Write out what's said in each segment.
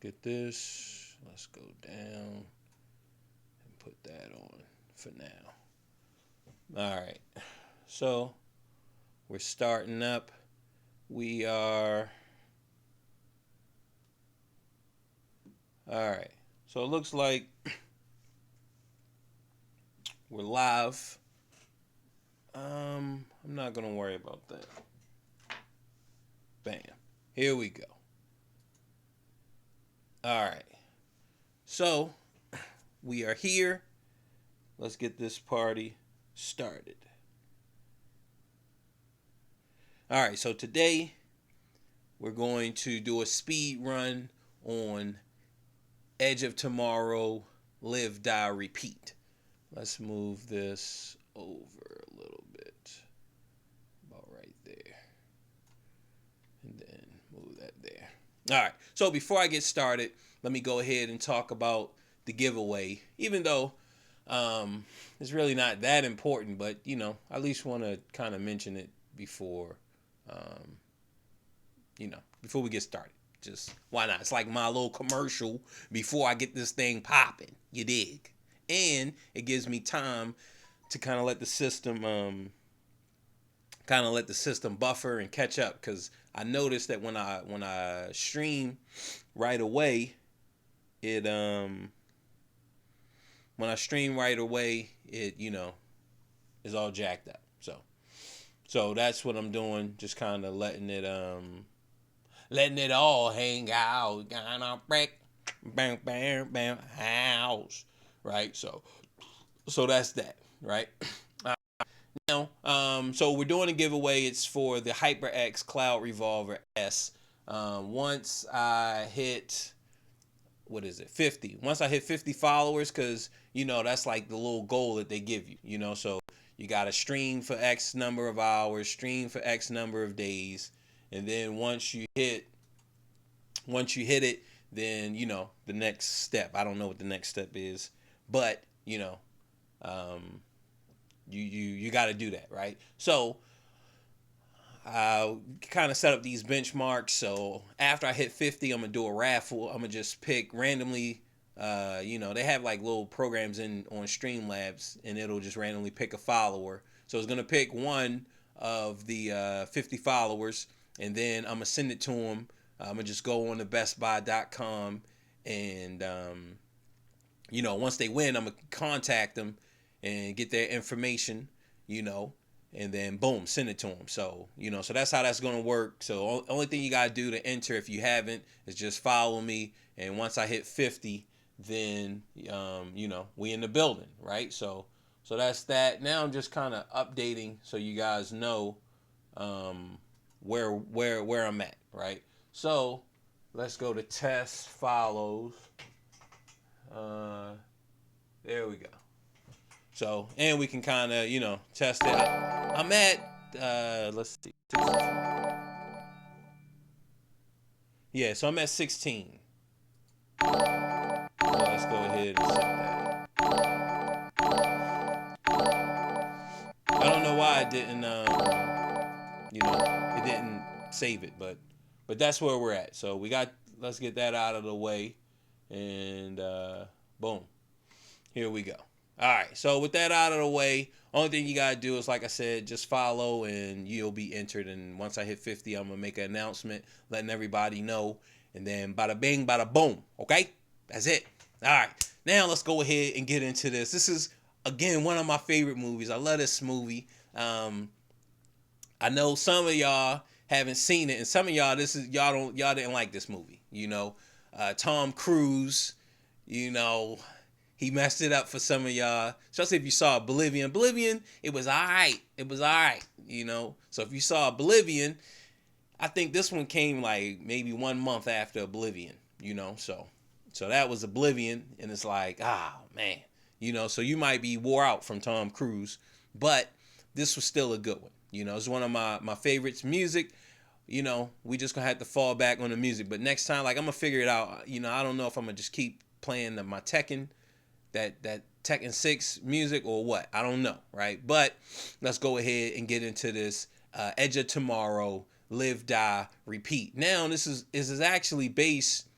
get this. Let's go down and put that on for now. All right. So we're starting up. We are. All right. So it looks like we're live. I'm not gonna worry about that. Bam. Here we go. All right. So we are here. Let's get this party started. All right. So today we're going to do a speed run on Edge of Tomorrow, Live, Die, Repeat. Let's move this over a little bit. About right there. And then move that there. All right. So before I get started, let me go ahead and talk about the giveaway. Even though it's really not that important, but, I at least want to kind of mention it before, before we get started. Just why not? It's like my little commercial before I get this thing popping. You dig? And it gives me time to kind of let the system buffer and catch up, because I noticed that when I stream right away, it is all jacked up. So that's what I'm doing, just kind of letting it all hang out. Gonna break, bam, bam, bam, house, right? So that's that, right? Now, so we're doing a giveaway. It's for the HyperX Cloud Revolver S. Once I hit, 50. Once I hit 50 followers, because that's like the little goal that they give you. So you got to stream for X number of hours, stream for X number of days, and then once you hit it, then the next step. I don't know what the next step is, but you got to do that, right? So I kind of set up these benchmarks. So after I hit 50, I'm gonna do a raffle. I'm gonna just pick randomly. They have like little programs on Streamlabs, and it'll just randomly pick a follower. So it's gonna pick one of the 50 followers, and then I'm gonna send it to them. I'm gonna just go on to bestbuy.com, and once they win, I'm gonna contact them and get their information, and then boom, send it to them. So so that's how that's gonna work. So only thing you gotta do to enter, if you haven't, is just follow me, and once I hit 50, then we in the building, right? So that's that. Now I'm just kind of updating so you guys know where I'm at, right? So let's go to test follows. There we go. So, and we can kind of, test it. I'm at, let's see. Yeah, so I'm at 16. So let's go ahead and set that. I don't know why it didn't, it didn't save it, but that's where we're at. So let's get that out of the way, and boom, here we go. All right, so with that out of the way, only thing you gotta do is, like I said, just follow, and you'll be entered. And once I hit 50, I'm gonna make an announcement letting everybody know, and then bada bing, bada boom. Okay, that's it. All right, now let's go ahead and get into this. This is, again, one of my favorite movies. I love this movie. I know some of y'all haven't seen it, and some of y'all y'all didn't like this movie. Tom Cruise, he messed it up for some of y'all, especially if you saw Oblivion. Oblivion, it was all right. So if you saw Oblivion, I think this one came like maybe 1 month after Oblivion, So that was Oblivion, and it's like, man. So you might be wore out from Tom Cruise, but this was still a good one. It's one of my favorites. Music, we just gonna have to fall back on the music. But next time, like, I'm gonna figure it out. I don't know if I'm gonna just keep playing my Tekken, that Tekken 6 music, or what. I don't know, right? But let's go ahead and get into this Edge of Tomorrow, Live, Die, Repeat. Now, this is actually based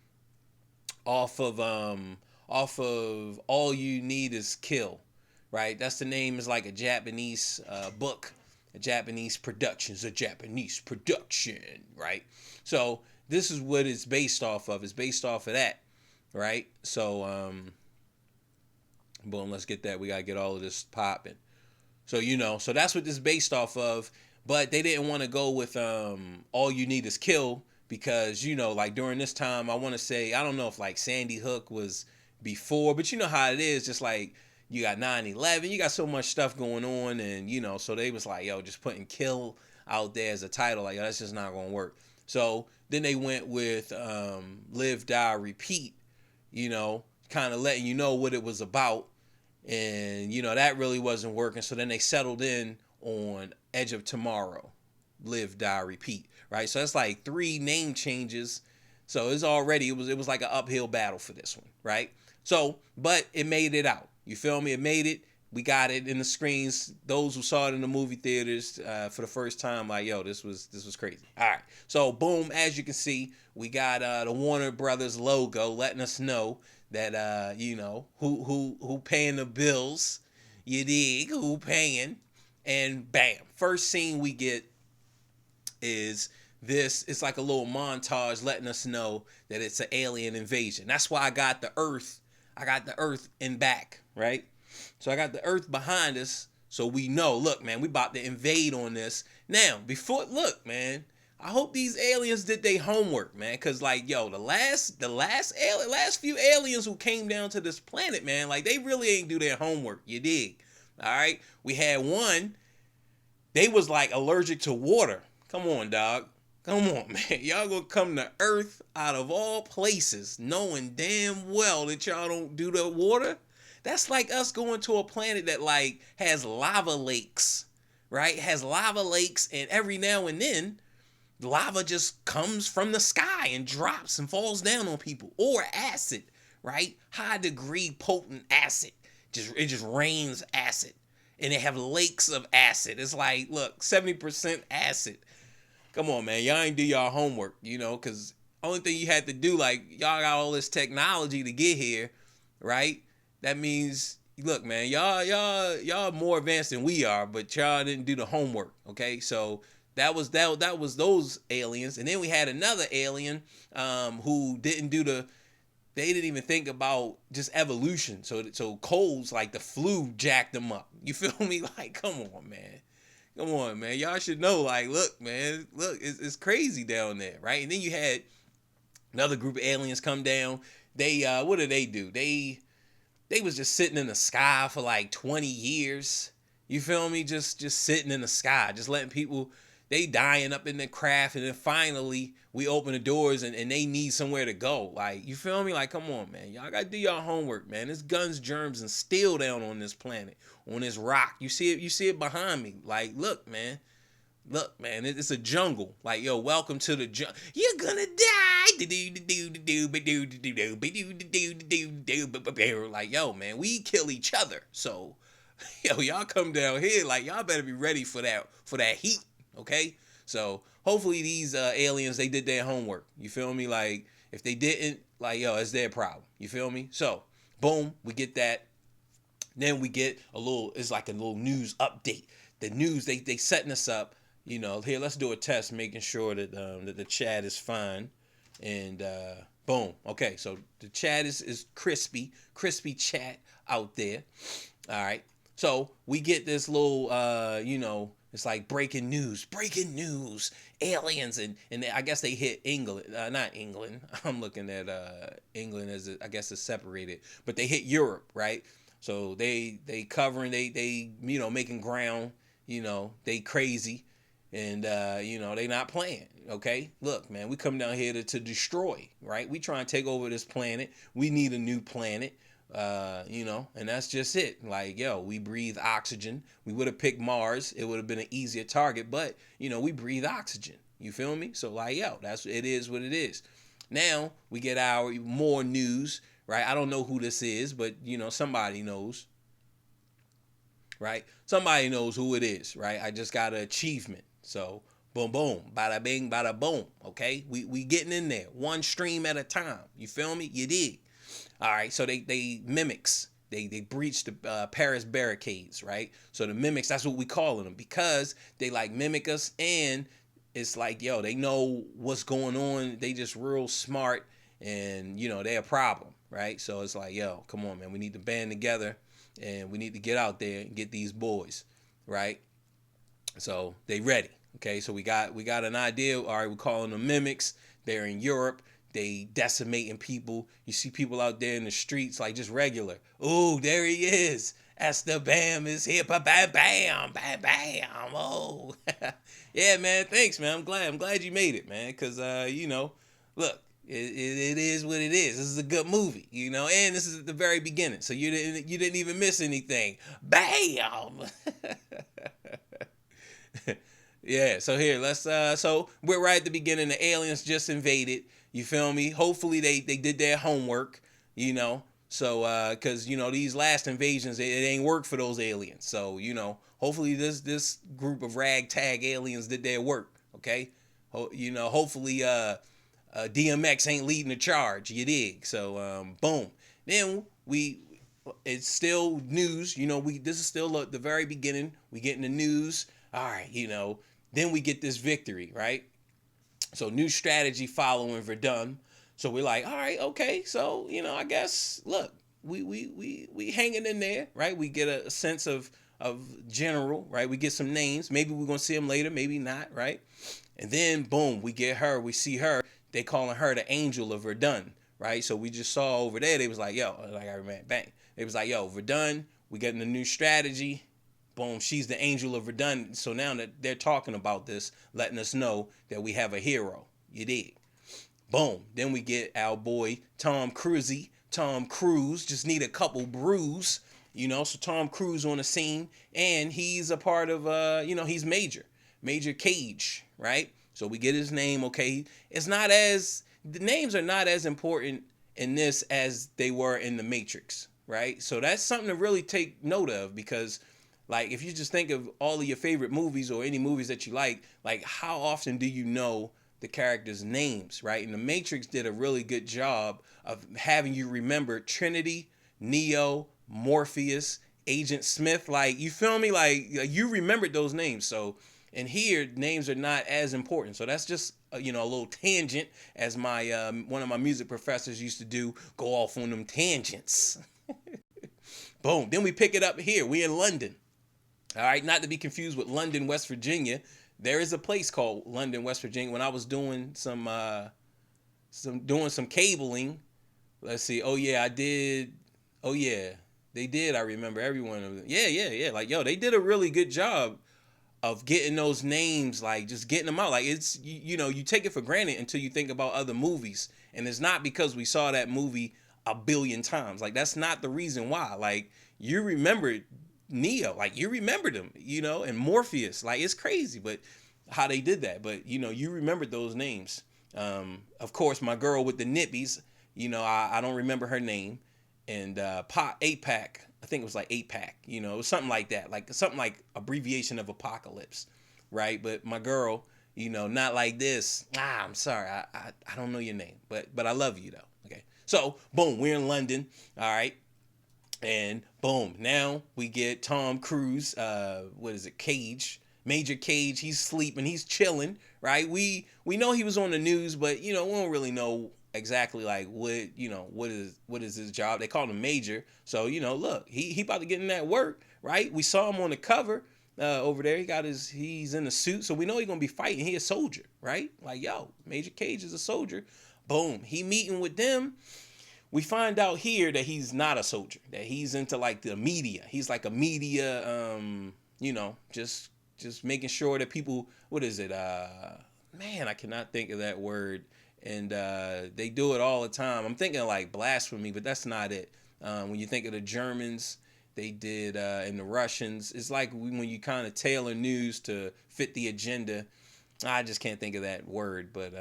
off of All You Need Is Kill, right? That's the name, is like a Japanese book, a Japanese production. It's a Japanese production, right? So this is what it's based off of. It's based off of that, right? So boom, let's get that. We gotta get all of this popping. So so that's what this is based off of. But they didn't want to go with All You Need Is Kill because like during this time, I want to say, I don't know if like Sandy Hook was before, but you know how it is. Just like you got 9/11, you got so much stuff going on, and so they was like, yo, just putting kill out there as a title, like, yo, that's just not gonna work. So then they went with Live, Die, Repeat, kind of letting you know what it was about, and that really wasn't working. So then they settled in on Edge of Tomorrow, Live, Die, Repeat, right? So that's like 3 name changes. So it was like an uphill battle for this one, right? So, but it made it out. You feel me? It made it. We got it in the screens. Those who saw it in the movie theaters for the first time, like, yo, this was crazy. All right. So boom, as you can see, we got the Warner Brothers logo letting us know that who paying the bills. You dig? Who paying? And bam, first scene we get is this. It's like a little montage letting us know that it's an alien invasion. That's why I got the Earth in back, right? So I got the Earth behind us, so we know, look, man, we about to invade on this. Now, look, man, I hope these aliens did their homework, man, because, like, yo, the last few aliens who came down to this planet, man, like, they really ain't do their homework, you dig? All right? We had one, they was, like, allergic to water. Come on, dog. Come on, man. Y'all gonna come to Earth out of all places, knowing damn well that y'all don't do the water? That's like us going to a planet that, like, has lava lakes, right? Has lava lakes, and every now and then, lava just comes from the sky and drops and falls down on people. Or acid, right? High degree potent acid. It just rains acid. And they have lakes of acid. It's like, look, 70% acid. Come on, man. Y'all ain't do y'all homework, because only thing you had to do, like, y'all got all this technology to get here, right? That means, look, man, y'all more advanced than we are, but y'all didn't do the homework, okay? So that was those aliens. And then we had another alien who didn't do they didn't even think about just evolution. So colds, like the flu, jacked them up. You feel me? Like, come on, man. Come on, man. Y'all should know, like, look, man, look, it's crazy down there, right? And then you had another group of aliens come down. They, what did they do? They was just sitting in the sky for like 20 years. You feel me? Just sitting in the sky, just letting people, they dying up in their craft. And then finally we open the doors and they need somewhere to go. Like, you feel me? Like, come on, man. Y'all got to do y'all homework, man. There's guns, germs, and steel down on this planet, on this rock. You see it behind me. Like, look, man. Look, man, it's a jungle. Like, yo, welcome to the jungle. You're gonna die. Like, yo, man, we kill each other. So, yo, y'all come down here. Like, y'all better be ready for that heat. Okay. So hopefully these aliens, they did their homework. You feel me? Like, if they didn't, like, yo, it's their problem. You feel me? So, boom, we get that. Then we get it's like a little news update. The news, they setting us up. Here, let's do a test, making sure that that the chat is fine. And boom. Okay, so the chat is crispy chat out there. All right. So we get this little, it's like breaking news, aliens, and I guess they hit England, not England. I'm looking at England as I guess it's separated, but they hit Europe, right? So they covering, they making ground, they crazy. And, they not playing, okay? Look, man, we come down here to destroy, right? We try and take over this planet. We need a new planet, and that's just it. Like, yo, we breathe oxygen. We would have picked Mars. It would have been an easier target, but, we breathe oxygen. You feel me? So, like, yo, it is what it is. Now, we get our more news, right? I don't know who this is, but, somebody knows. Right? Somebody knows who it is, right? I just got an achievement. So, Boom, boom, bada bing, bada boom. Okay, we getting in there, one stream at a time. You feel me? You dig? All right. So they mimics. They breach the Paris barricades, right? So the mimics, that's what we calling them because they like mimic us, and it's like, yo, they know what's going on. They just real smart, and they're a problem, right? So it's like, yo, come on, man, we need to band together, and we need to get out there and get these boys, right? So they ready. Okay, so we got an idea. All right, we're calling them mimics. They're in Europe. They decimating people. You see people out there in the streets like just regular. Oh, there he is. That's the Bam is here. Bam, bam, bam, bam, bam. Oh, yeah, man. Thanks, man. I'm glad you made it, man. Cause look, it is what it is. This is a good movie, and this is at the very beginning, so you didn't even miss anything. Bam. Yeah, so here, let's so we're right at the beginning. The aliens just invaded. You feel me? Hopefully they did their homework, So cuz these last invasions it ain't worked for those aliens. So, hopefully this group of ragtag aliens did their work, okay? Hopefully DMX ain't leading the charge, you dig? So boom. Then it's still news, this is still the very beginning. We getting the news. All right, then we get this victory, right? So new strategy following Verdun. So we're like, all right, okay. So, I guess, look, we hanging in there, right? We get a sense of general, right? We get some names. Maybe we're going to see them later, maybe not, right? And then, boom, we get her. We see her. They calling her the Angel of Verdun, right? So we just saw over there, they was like, yo, like I remember, bang. They was like, yo, Verdun, we getting a new strategy. Boom, she's the Angel of Verdun. So now that they're talking about this, letting us know that we have a hero. You dig? Boom. Then we get our boy Tom Cruise. Tom Cruise just need a couple brews, So Tom Cruise on the scene, and he's a part of he's Major Cage, right? So we get his name. Okay, the names are not as important in this as they were in the Matrix, right? So that's something to really take note of because. Like, if you just think of all of your favorite movies or any movies that you like how often do you know the characters' names, right? And The Matrix did a really good job of having you remember Trinity, Neo, Morpheus, Agent Smith. Like, you feel me? Like you remembered those names. So, and here, names are not as important. So that's just, a little tangent, as my one of my music professors used to do, go off on them tangents. Boom. Then we pick it up here. We in London. All right, not to be confused with London, West Virginia. There is a place called London, West Virginia. When I was doing some cabling, let's see. Oh yeah, I did. Oh yeah, they did. I remember every one of them. Yeah. Like, yo, they did a really good job of getting those names, like just getting them out. Like, it's you take it for granted until you think about other movies, and it's not because we saw that movie a billion times. Like, that's not the reason why. Like, you remember Neo, like you remembered him, and Morpheus, like it's crazy, but how they did that. But you remembered those names. Of course, my girl with the nippies, I don't remember her name, and APAC, I think it was like APAC, it was something like that, like something like abbreviation of apocalypse, right? But my girl, not like this. I'm sorry, I don't know your name, but I love you though. Okay, so boom, we're in London. All right. And boom, now we get Tom Cruise, Cage, Major Cage. He's sleeping, he's chilling, right? We know he was on the news, but we don't really know exactly like what is his job. They call him Major, so look, he about to get in that work, right? We saw him on the cover over there. He's in the suit, so we know he's gonna be fighting. He a soldier, right? Like, yo, Major Cage is a soldier. Boom, he meeting with them. We find out here that he's not a soldier, that he's into like the media. He's like a media, just making sure that people, what is it? Man, I cannot think of that word. And they do it all the time. I'm thinking like blasphemy, but that's not it. When you think of the Germans, they did, and the Russians, it's like when you kind of tailor news to fit the agenda. I just can't think of that word, but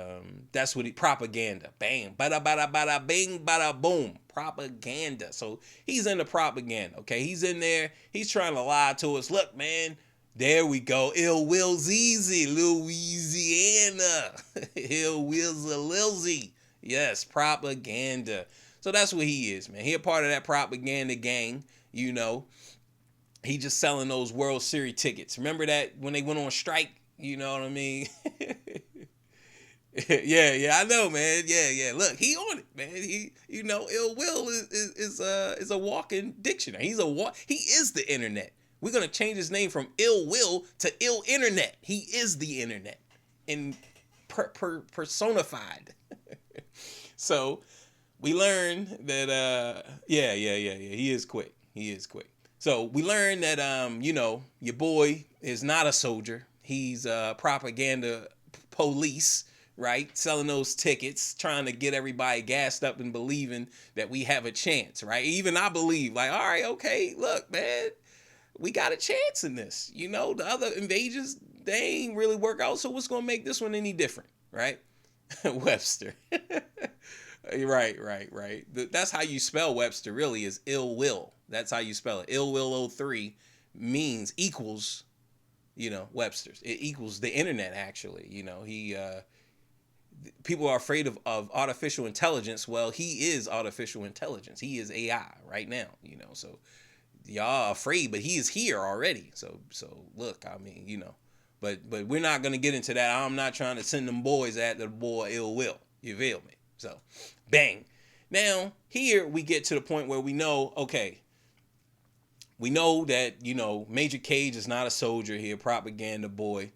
that's what propaganda. Bang, bada bada bada, bing, bada boom, propaganda. So he's into propaganda. Okay, he's in there. He's trying to lie to us. Look, man, there we go. Ill Will Zeezy, Lil Weezy. Louisiana. Hill Wheels a Lilzy. Yes, propaganda. So that's what he is, man. He a part of that propaganda gang, you know. He just selling those World Series tickets. Remember that when they went on strike? You know what I mean? Yeah, I know, man. Yeah. Look, he on it, man. Ill Will is a walking dictionary. He is the internet. We're gonna change his name from Ill Will to Ill Internet. He is the internet, and personified. So we learn that yeah. He is quick. He is quick. So we learned that your boy is not a soldier. He's propaganda police, right? Selling those tickets, trying to get everybody gassed up and believing that we have a chance, right? Even I believe, like, all right, okay, look, man, we got a chance in this. The other invasions, they ain't really work out. So what's gonna make this one any different, right? Webster. Right. That's how you spell Webster, really, is ill will. That's how you spell it. Ill will 03 equals, Webster's. It equals the internet, actually. People are afraid of artificial intelligence. Well, he is artificial intelligence. He is AI right now, so y'all are afraid, but he is here already. So look, I mean, but we're not going to get into that. I'm not trying to send them boys after the boy ill will. You feel me? So, bang. Now, here we get to the point where we know, okay, we know that, Major Cage is not a soldier here, propaganda boy.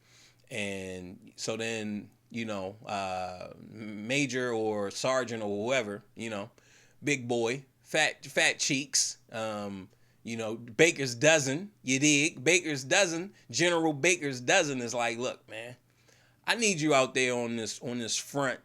And so then, Major or Sergeant or whoever, big boy, fat cheeks, Baker's dozen, you dig? Baker's dozen, General Baker's dozen is like, look, man, I need you out there on this front,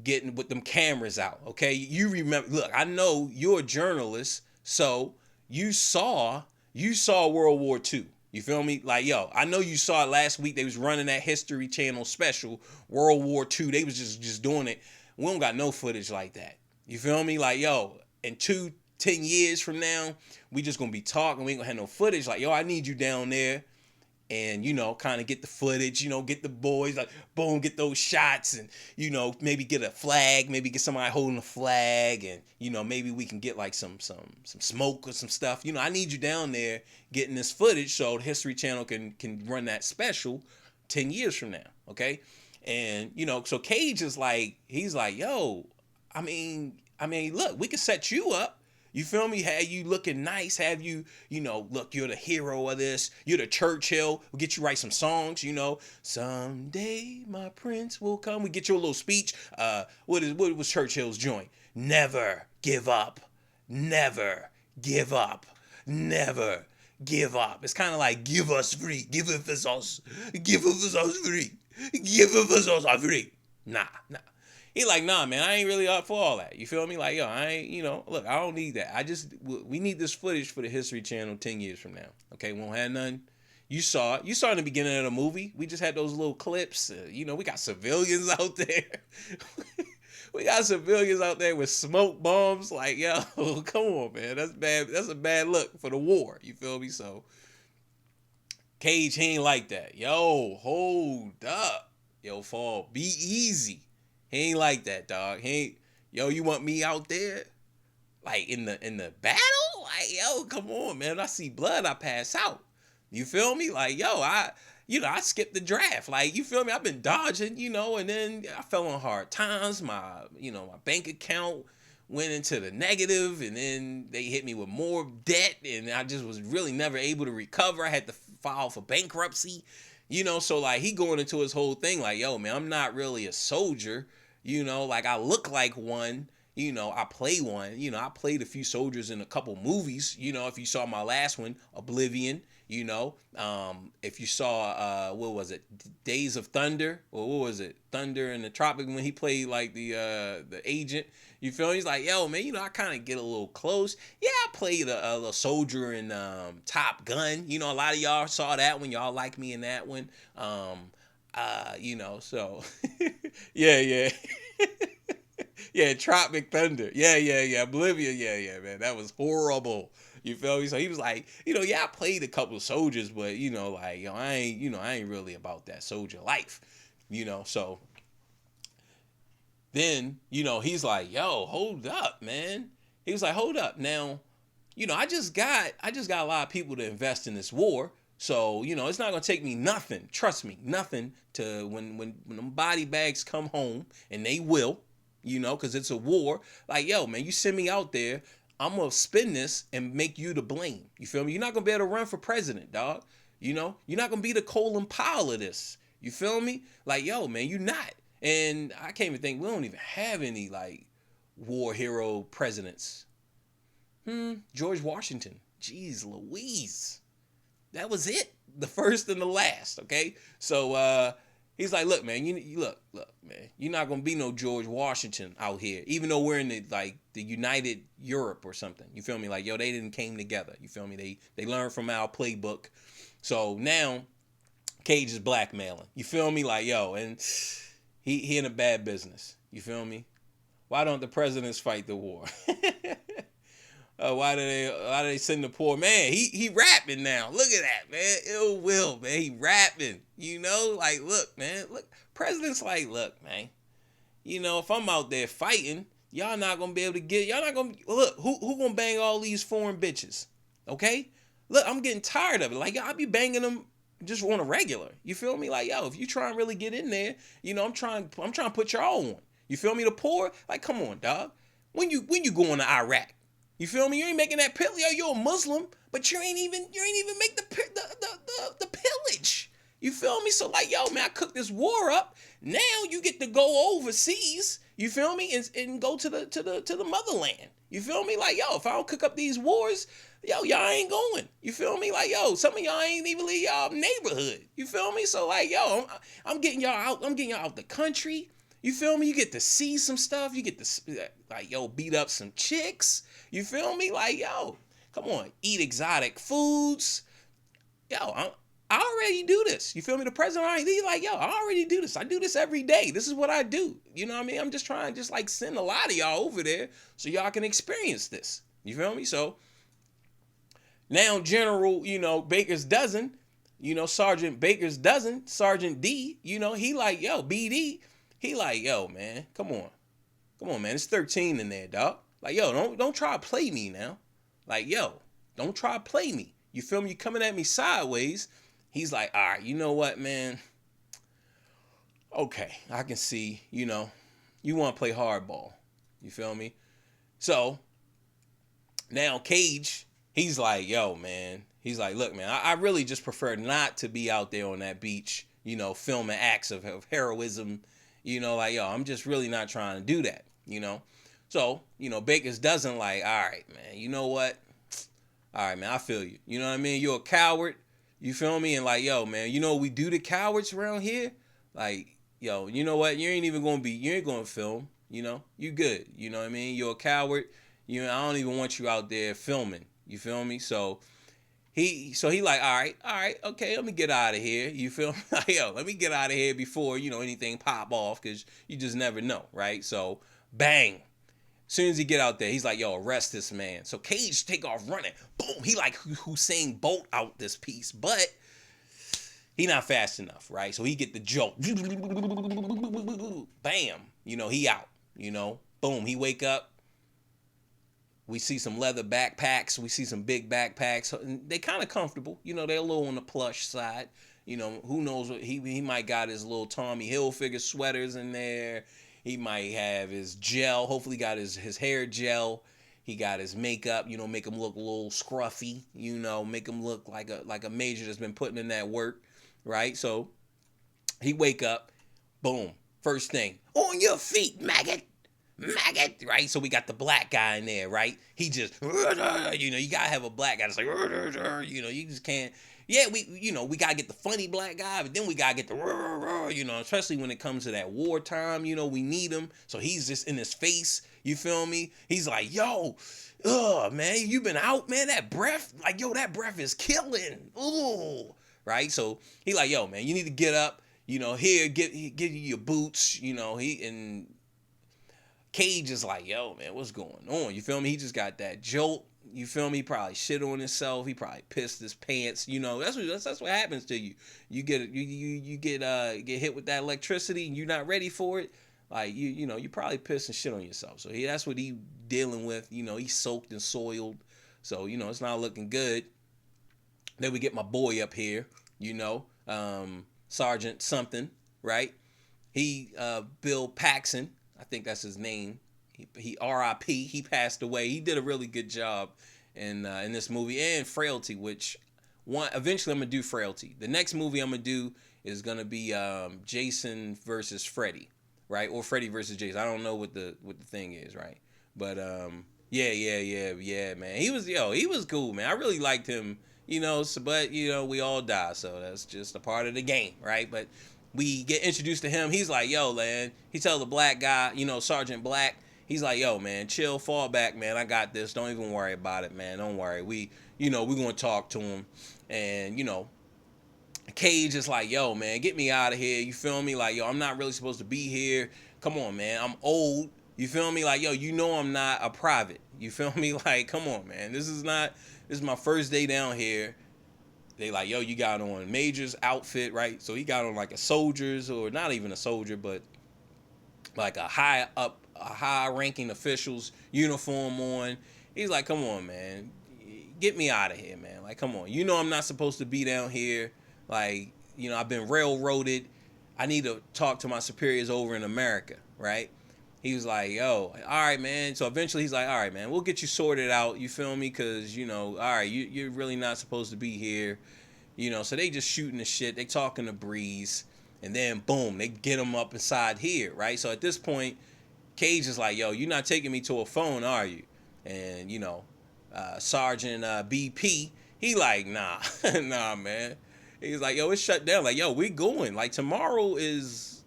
getting with them cameras out, okay? You remember, look, I know you're a journalist, so you saw World War II. You feel me? Like, yo, I know you saw it last week. They was running that History Channel special, World War II. They was just doing it. We don't got no footage like that. You feel me? Like, yo, in 10 years from now, we just gonna be talking. We ain't gonna have no footage. Like, yo, I need you down there and, kind of get the footage, get the boys, like, boom, get those shots and, maybe get a flag, maybe get somebody holding a flag and, maybe we can get like some smoke or some stuff. I need you down there getting this footage so the History Channel can run that special 10 years from now, okay? And, so Cage is like, he's like, yo, I mean, look, we can set you up. You feel me? Have you looking nice? Have you, look, you're the hero of this. You're the Churchill. We'll get you write some songs, Someday my prince will come. We get you a little speech. What was Churchill's joint? Never give up. Never give up. Never give up. It's kind of like, give us free. Give it for us. Give it for us free. Give it for us free. Nah. He like, nah, man, I ain't really up for all that. You feel me? Like, yo, I ain't, look, I don't need that. We need this footage for the History Channel 10 years from now. Okay, we won't have none. You saw it. You saw it in the beginning of the movie. We just had those little clips. We got civilians out there. We got civilians out there with smoke bombs. Like, yo, come on, man. That's bad. That's a bad look for the war. You feel me? So, Cage, he ain't like that. Yo, hold up. Yo, Fall, be easy. He ain't like that, dog. He ain't, yo, you want me out there? Like in the battle? Like, yo, come on, man. When I see blood, I pass out. You feel me? Like, yo, I skipped the draft. Like, you feel me? I've been dodging, and then I fell on hard times. My bank account went into the negative, and then they hit me with more debt, and I just was really never able to recover. I had to file for bankruptcy. So like he going into his whole thing like, yo, man, I'm not really a soldier. Like I look like one. I play one. I played a few soldiers in a couple movies. If you saw my last one, Oblivion. If you saw what was it, Days of Thunder, or what was it, Thunder in the Tropic, when he played like the agent. You feel me? He's like, yo, man, I kind of get a little close. Yeah, I played a soldier in Top Gun. A lot of y'all saw that one. Y'all like me in that one. So yeah. Yeah, Tropic Thunder. Yeah. Oblivion. Yeah, man. That was horrible. You feel me? So he was like, yeah, I played a couple of soldiers, but I ain't really about that soldier life. So then, he's like, yo, hold up, man. He was like, hold up. Now, I just got a lot of people to invest in this war. So, it's not gonna take me nothing. Trust me, nothing to when them body bags come home, and they will, because it's a war. Like, yo, man, you send me out there, I'm gonna spin this and make you to blame. You feel me? You're not gonna be able to run for president, dog. You're not gonna be the Colin Powell of this. You feel me? Like, yo, man, you're not. And I can't even think, we don't even have any like war hero presidents. George Washington. Jeez Louise. That was it. The first and the last, okay? So he's like, look, man, look, man, you're not gonna be no George Washington out here, even though we're in the United Europe or something. You feel me? Like, yo, they didn't came together. You feel me? They learned from our playbook. So now Cage is blackmailing. You feel me? Like, yo, and he in a bad business. You feel me? Why don't the presidents fight the war? Why do they send the poor man? He rapping now. Look at that, man. Ill will, man. He rapping. Like, look, man. Look, president's like, look, man. If I'm out there fighting, y'all not gonna be able to get. Y'all not gonna look. Who gonna bang all these foreign bitches? Okay. Look, I'm getting tired of it. Like, I be banging them just on a regular. You feel me? Like, yo, if you try and really get in there, I'm trying to put y'all on. You feel me? The poor, like, come on, dog. When you going to Iraq? You feel me? You ain't making that pill. Yo, you're a Muslim, but you ain't even make the pillage. You feel me? So like, yo, man, I cooked this war up. Now you get to go overseas. You feel me? And go to the motherland. You feel me? Like, yo, if I don't cook up these wars, yo, y'all ain't going. You feel me? Like, yo, some of y'all ain't even leave y'all neighborhood. You feel me? So like, yo, I'm getting y'all out. I'm getting y'all out the country. You feel me? You get to see some stuff. You get to, like, yo, beat up some chicks. You feel me? Like, yo, come on. Eat exotic foods. Yo, I already do this. You feel me? The president already, like, yo, I already do this. I do this every day. This is what I do. You know what I mean? I'm just trying to like send a lot of y'all over there so y'all can experience this. You feel me? So now General, Baker's dozen, Sergeant Baker's dozen, Sergeant D, he like, yo, BD. He like, yo, man, come on, man. It's 13 in there, dog. Like, yo, don't try to play me now. Like, yo, don't try to play me. You feel me? You coming at me sideways. He's like, all right, you know what, man? Okay, I can see, you want to play hardball. You feel me? So now Cage, he's like, yo, man. He's like, look, man, I really just prefer not to be out there on that beach, filming acts of heroism. Like, yo, I'm just really not trying to do that, So, Baker's doesn't like, all right, man, you know what? All right, man, I feel you. You know what I mean? You're a coward. You feel me? And like, yo, man, you know what we do to cowards around here? Like, yo, you know what? You ain't going to film, You good. You know what I mean? You're a coward. I don't even want you out there filming. You feel me? So he like, all right, okay, let me get out of here. You feel me? Like, yo, let me get out of here before, anything pop off, because you just never know, right? So, bang. As soon as he get out there, he's like, yo, arrest this man. So Cage take off running. Boom. He like Hussein Bolt out this piece. But he not fast enough, right? So he get the joke. Bam. He out. Boom. He wake up. We see some leather backpacks. We see some big backpacks. They kind of comfortable. They're a little on the plush side. Who knows what he might got his little Tommy Hilfiger sweaters in there. He might have his gel. Hopefully got his hair gel. He got his makeup, make him look a little scruffy, make him look like a major that's been putting in that work, right? So he wake up, boom, first thing, on your feet, maggot, right? So we got the black guy in there, right? He just, you gotta have a black guy that's like, you just can't. Yeah, we gotta get the funny black guy, but then we gotta get the, especially when it comes to that wartime, we need him. So he's just in his face, you feel me? He's like, yo, man, you been out, man, that breath, like, yo, that breath is killing, ooh, right? So he like, yo, man, you need to get up, here, give you your boots, and Cage is like, yo, man, what's going on? You feel me? He just got that jolt. You feel me? He probably shit on himself. He probably pissed his pants. You know, that's what happens to you. You get hit with that electricity and you're not ready for it. Like you probably piss and shit on yourself. So that's what he dealing with. You know, he's soaked and soiled. So it's not looking good. Then we get my boy up here. You know, Sergeant something, right? He Bill Paxton, I think that's his name. He R.I.P. He passed away. He did a really good job in this movie, and Frailty, which eventually I'm gonna do Frailty. The next movie I'm gonna do is gonna be Jason versus Freddy, right? Or Freddy versus Jason. I don't know what the thing is, right? But yeah, man. He was cool, man. I really liked him, but we all die, so that's just a part of the game, right? But we get introduced to him. He's like, yo, man. He tells the black guy, Sergeant Black. He's like, yo, man, chill, fall back, man. I got this. Don't even worry about it, man. Don't worry. We're going to talk to him. And, Cage is like, yo, man, get me out of here. You feel me? Like, yo, I'm not really supposed to be here. Come on, man. I'm old. You feel me? Like, yo, I'm not a private. You feel me? Like, come on, man. This is my first day down here. They like, yo, you got on Major's outfit, right? So he got on like a soldier's, or not even a soldier, but like a high ranking official's uniform on. He's like, come on, man. Get me out of here, man. Like, come on. I'm not supposed to be down here. Like, I've been railroaded. I need to talk to my superiors over in America, right? He was like, yo, all right, man. So eventually he's like, all right, man, we'll get you sorted out. You feel me? Because, all right, you're really not supposed to be here. So they just shooting the shit. They talking to Breeze. And then, boom, they get him up inside here, right? So at this point, Cage is like, yo, you're not taking me to a phone, are you? And, Sergeant BP, he like, nah, nah, man. He's like, yo, it's shut down. Like, yo, we going. Like, tomorrow is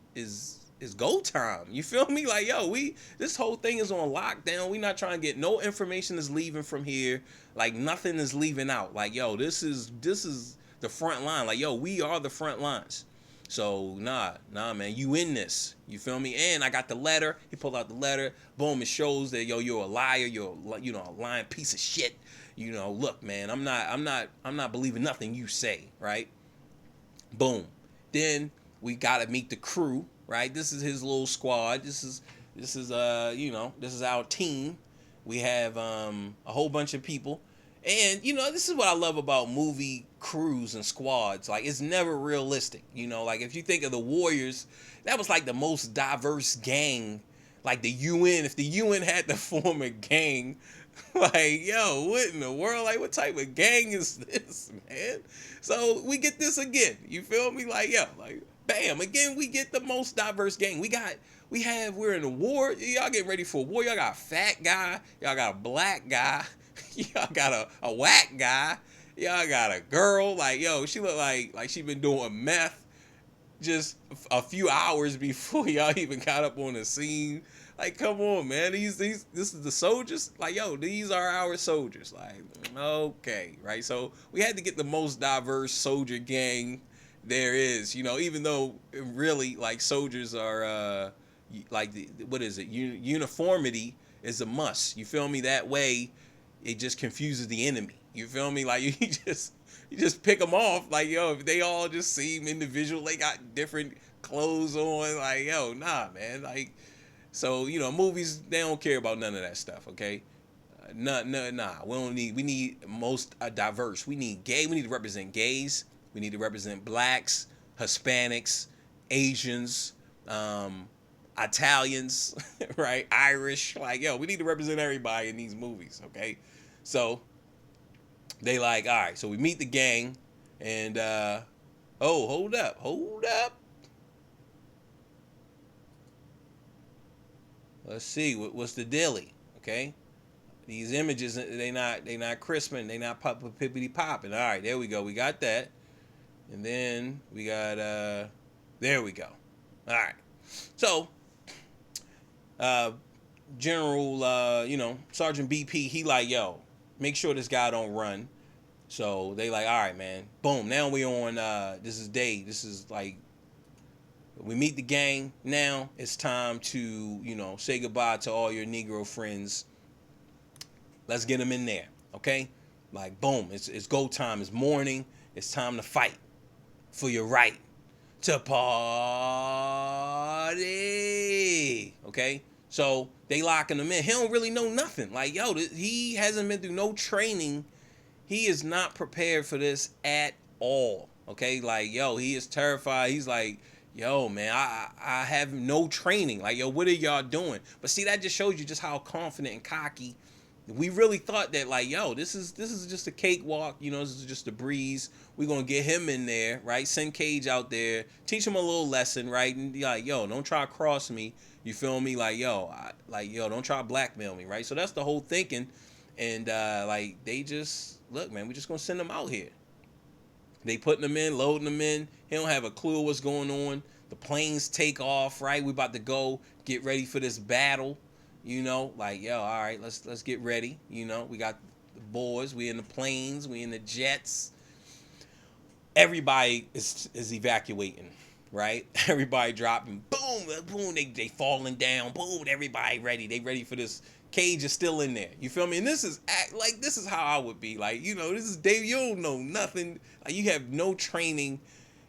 go time. You feel me? Like, yo, this whole thing is on lockdown. We not trying to get no information is leaving from here. Like, nothing is leaving out. Like, yo, this is the front line. Like, yo, we are the front lines. So, nah, man, you in this. You feel me? And I got the letter. He pulled out the letter. Boom, it shows that, yo, you're a liar. You're, a lying piece of shit. Look, man, I'm not believing nothing you say, right? Boom. Then we got to meet the crew, right? This is his little squad. This is this is our team. We have a whole bunch of people. And, this is what I love about movie crews and squads. Like, it's never realistic. Like, if you think of the Warriors, that was like the most diverse gang. Like the UN, if the UN had to form a gang, like, yo, what in the world? Like, what type of gang is this, man? So we get this again. You feel me? Like, yo, like, bam, again, we get the most diverse gang. We're in a war. Y'all getting ready for a war. Y'all got a fat guy. Y'all got a black guy. Y'all got a whack guy. Y'all got a girl. Like, yo, she look like she been doing meth just a few hours before y'all even got up on the scene. Like, come on, man. This is the soldiers. Like, yo, these are our soldiers. Like, okay, right? So we had to get the most diverse soldier gang there is. Even though really, like, soldiers are like what is it? Uniformity is a must. You feel me? That way, it just confuses the enemy. You feel me? Like, you just pick them off. Like, yo, if they all just seem individual, they got different clothes on. Like, yo, nah, man. Like, so, movies, they don't care about none of that stuff, okay? Nah. We need most diverse. We need to represent gays. We need to represent blacks, Hispanics, Asians, Italians, right? Irish. Like, yo, we need to represent everybody in these movies, okay? So they like, all right, so we meet the gang, and hold up. Let's see what's the dilly, okay? These images, they not crisping, they not pippity popping. All right, there we go. We got that, and then we got there we go. All right, so General, Sergeant BP, he like, yo, make sure this guy don't run. So they like, all right, man. Boom. Now we on. This is like, we meet the gang. Now it's time to, say goodbye to all your Negro friends. Let's get them in there. Okay, like boom, it's go time. It's morning. It's time to fight for your right to party. Okay, so they locking him in. He don't really know nothing. Like yo, he hasn't been through no training. He is not prepared for this at all. Okay, like yo, he is terrified. He's like, yo, man, I have no training. Like yo, what are y'all doing? But see, that just shows you just how confident and cocky. We really thought that like, yo, this is just a cakewalk. You know, this is just a breeze. We're gonna get him in there, right? Send Cage out there, teach him a little lesson, right? And be like, yo, don't try to cross me. You feel me? Like yo, don't try to blackmail me, right? So that's the whole thinking. And like they just look, man, we just gonna send him out here. They putting him in, loading him in. He don't have a clue what's going on. The planes take off, right? We about to go get ready for this battle. You know, like yo, all right, let's get ready. You know, we got the boys. We in the planes. We in the jets. Everybody is evacuating, right? Everybody dropping. Boom, boom. They falling down. Boom. Everybody ready. They ready for this. Cage is still in there. You feel me? And this is this is how I would be. Like, you know, this is Dave. You don't know nothing. Like, you have no training.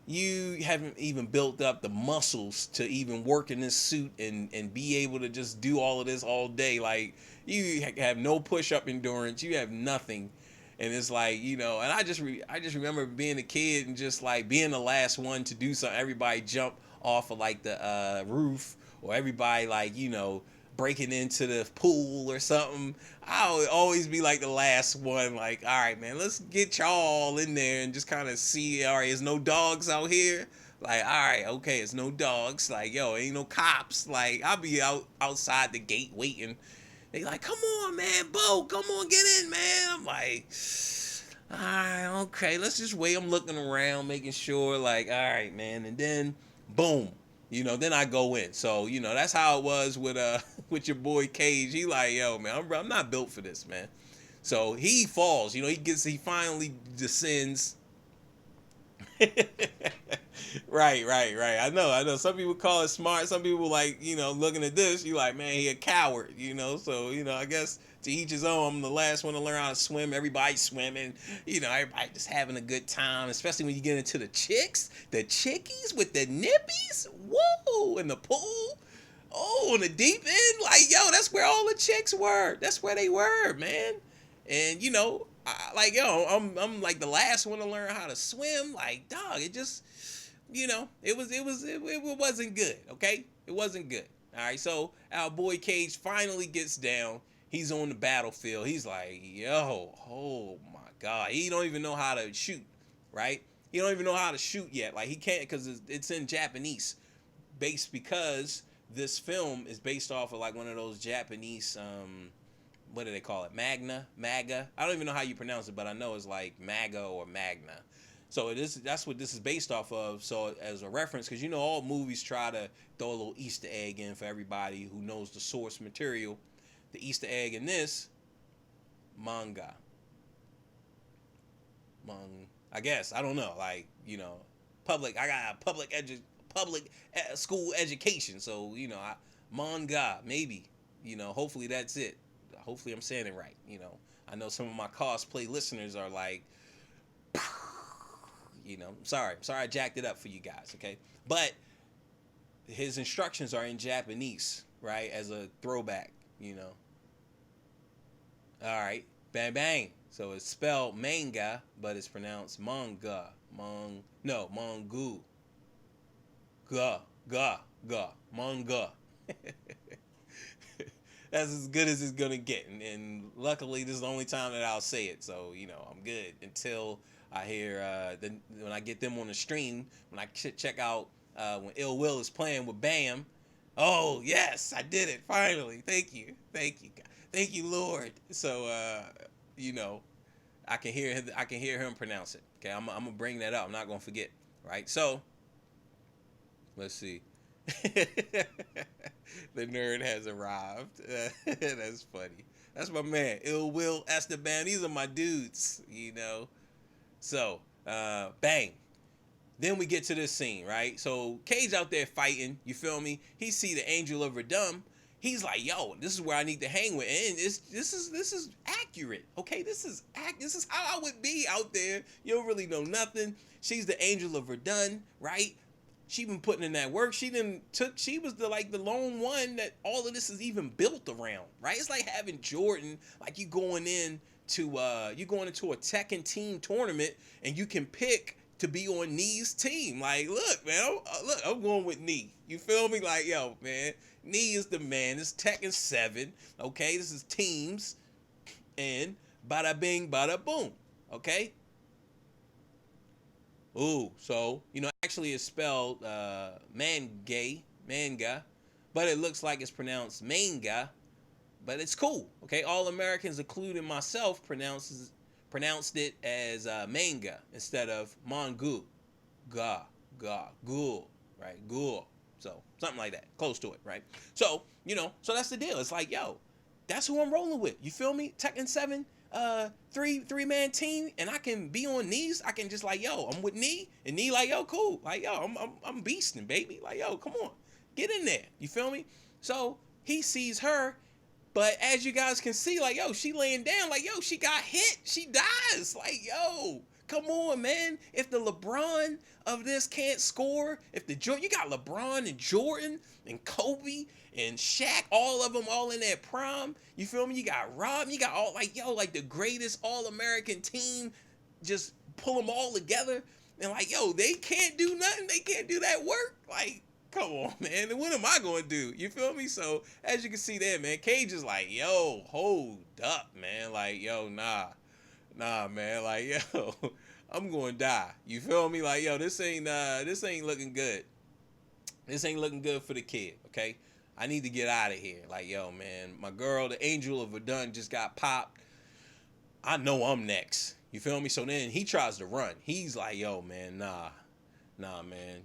You haven't even built up the muscles to even work in this suit and be able to just do all of this all day. Like, you have no push-up endurance. You have nothing. And it's like, you know, and I just remember being a kid and just like being the last one to do something. Everybody jump off of like the roof, or everybody like, you know, breaking into the pool or something. I would always be like the last one, like, all right, man, let's get y'all in there and just kind of see, all right, there's no dogs out here. Like, all right, okay, it's no dogs. Like, yo, ain't no cops. Like, I'll be outside the gate waiting. They like, come on, man, Bo, come on, get in, man. I'm like, all right, okay, let's just wait. I'm looking around, making sure, like, all right, man. And then, boom, you know, then I go in. So, you know, that's how it was with with your boy Cage. He like, yo, man, I'm not built for this, man. So he falls. You know, he finally descends. Right. I know. Some people call it smart. Some people like, you know, looking at this, you like, man, he a coward, you know. So, you know, I guess to each his own. I'm the last one to learn how to swim. Everybody swimming, you know, everybody just having a good time, especially when you get into the chickies with the nippies. Whoa, in the pool. Oh, in the deep end, like, yo, that's where all the chicks were. That's where they were, man. And you know, like, yo, I'm like the last one to learn how to swim. Like, dog, it just, you know, it wasn't good. Okay, it wasn't good. All right, so our boy Cage finally gets down. He's on the battlefield. He's like, yo, oh my God, he don't even know how to shoot, right? He don't even know how to shoot yet. Like, he can't because it's in Japanese, based because this film is based off of like one of those Japanese what do they call it? Maga. I don't even know how you pronounce it, but I know it's like Maga or Magna. So that's what this is based off of. So as a reference, because you know all movies try to throw a little Easter egg in for everybody who knows the source material. The Easter egg in this manga. I guess I don't know. Like, you know, I got a public school education, so you know, manga maybe. You know, hopefully that's it. Hopefully I'm saying it right. You know, I know some of my cosplay listeners are like, you know, I'm sorry I jacked it up for you guys, okay? But his instructions are in Japanese, right? As a throwback, you know. All right, bang bang. So it's spelled manga, but it's pronounced manga. Mangu. Ga. Manga. That's as good as it's gonna get, and luckily this is the only time that I'll say it, so you know I'm good until I hear when I get them on the stream, when I check out when Ill Will is playing with Bam. Oh yes, I did it finally. Thank you, Lord. So you know, I can hear him pronounce it. Okay, I'm gonna bring that up. I'm not gonna forget. Right. So let's see. The nerd has arrived. That's funny. That's my man, Ill Will Esteban. These are my dudes, you know. So, bang. Then we get to this scene, right? So Cage out there fighting. You feel me? He see the Angel of Verdun. he's like, yo, this is where I need to hang with, and this is accurate. Okay, this is how I would be out there. You don't really know nothing. She's the angel of Verdun, right? She been putting in that work. She was the lone one that all of this is even built around, right? It's like having Jordan, like you going into a Tekken team tournament and you can pick to be on Knee's team. Like, look, man, I'm going with Knee. You feel me? Like, yo, man, Knee is the man. This Tekken 7. Okay, this is teams, and bada bing, bada boom. Okay. Ooh, so actually it's spelled manga, but it looks like it's pronounced manga, but it's cool. Okay, all Americans, including myself, pronounced it as manga instead of mangu, ghoul, right? Ghoul. So something like that, close to it, right? So so that's the deal. It's like, yo, that's who I'm rolling with. You feel me? Tekken 7, three man team, and I can be on Knees. I can just like, yo, I'm with Knee, and Knee like, yo, cool. Like, yo, I'm beasting, baby. Like, yo, come on, get in there. You feel me? So he sees her, but as you guys can see, like, yo, she laying down, like, yo, she got hit, she dies. Like, yo, come on, man. If the LeBron of this can't score, if the Jordan, you got LeBron and Jordan and Kobe and Shaq, all of them all in their prime. You feel me? You got Rob, you got all like, yo, like the greatest all-American team, just pull them all together. And like, yo, they can't do nothing. They can't do that work. Like, come on, man. And what am I going to do? You feel me? So, as you can see there, man, Cage is like, yo, hold up, man. Like, yo, nah, man. Like, yo, I'm going to die. You feel me? Like, yo, this ain't looking good. This ain't looking good for the kid, okay? I need to get out of here. Like, yo, man, my girl, the angel of Verdun, just got popped. I know I'm next. You feel me? So then he tries to run. He's like, yo, man, nah, man.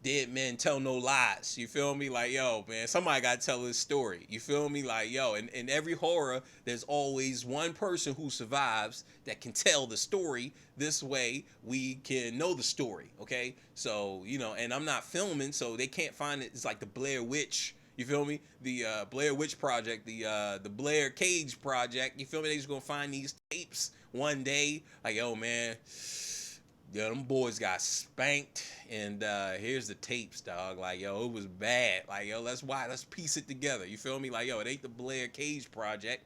Dead men tell no lies. You feel me? Like, yo, man, somebody got to tell this story. You feel me? Like, yo, in every horror, there's always one person who survives that can tell the story. This way, we can know the story, okay? So, and I'm not filming, so they can't find it. It's like the Blair Witch. You feel me? The Blair Witch Project, the Blair Cage Project. You feel me? They just gonna find these tapes one day. Like, yo, man, yo, them boys got spanked, and here's the tapes, dog. Like, yo, it was bad. Like, yo, let's piece it together. You feel me? Like, yo, it ain't the Blair Cage Project.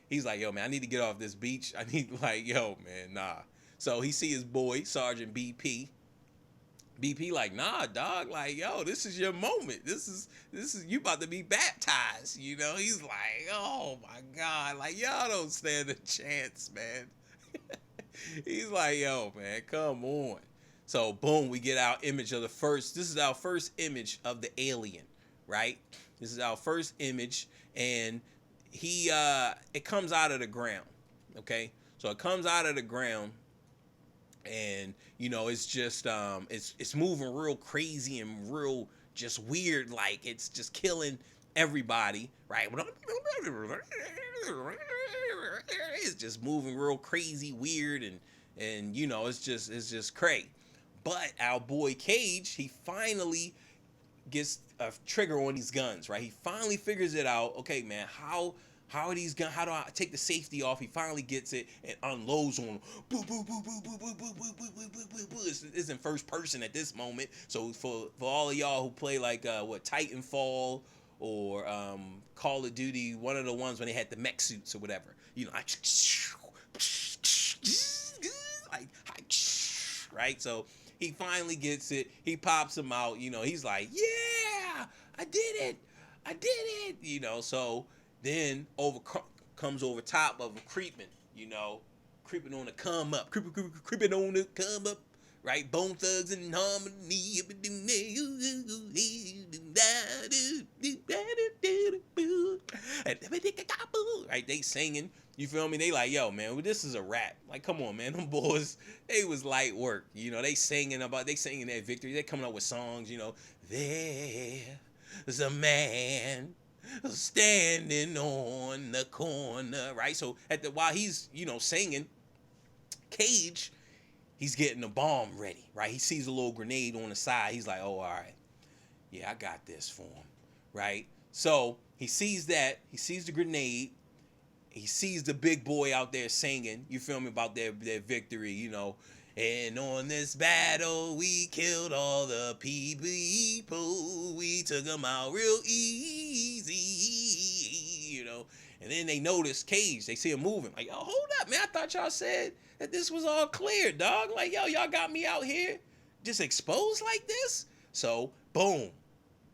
He's like, yo, man, I need to get off this beach. I need, like, yo, man, nah. So he see his boy, Sergeant BP. BP like, nah, dog, like, yo, this is your moment. This is you about to be baptized. He's like, oh my God, like, y'all don't stand a chance, man. He's like, yo, man, come on. So boom, we get our image of this is our first image of the alien, right? This is our first image, and it comes out of the ground. Okay? So it comes out of the ground, and it's just it's moving real crazy and real just weird, like it's just killing everybody, right? It's just moving real crazy, weird, and it's just crazy. But our boy Cage, he finally gets a trigger on these guns, right? He finally figures it out. Okay, man, how are these guns? How do I take the safety off? He finally gets it and unloads on them. Boo, boo, boo, boo, boo, boo, boo, boo, boo, boo, boo, boo. It's in first person at this moment. So for all of y'all who play like Titanfall or Call of Duty, one of the ones when they had the mech suits or whatever, like right. So he finally gets it. He pops him out. He's like, yeah, I did it. So then comes over top of a creeping, creeping on the come up, creeping on the come up, right? Bone Thugs and Harmony, right? They singing. You feel me? They like, yo, man, well, this is a rap. Like, come on, man. Them boys, they was light work. They singing their victory. They coming up with songs, there's a man standing on the corner, right? So while he's, singing, Cage, he's getting the bomb ready, right? He sees a little grenade on the side. He's like, oh, all right. Yeah, I got this for him, right? So he sees that. He sees the grenade. He sees the big boy out there singing. You feel me, about their victory, you know. And on this battle, we killed all the people. We took them out real easy, you know. And then they notice Cage. They see him moving. Like, yo, hold up, man. I thought y'all said that this was all clear, dog. Like, yo, y'all got me out here just exposed like this? So, boom.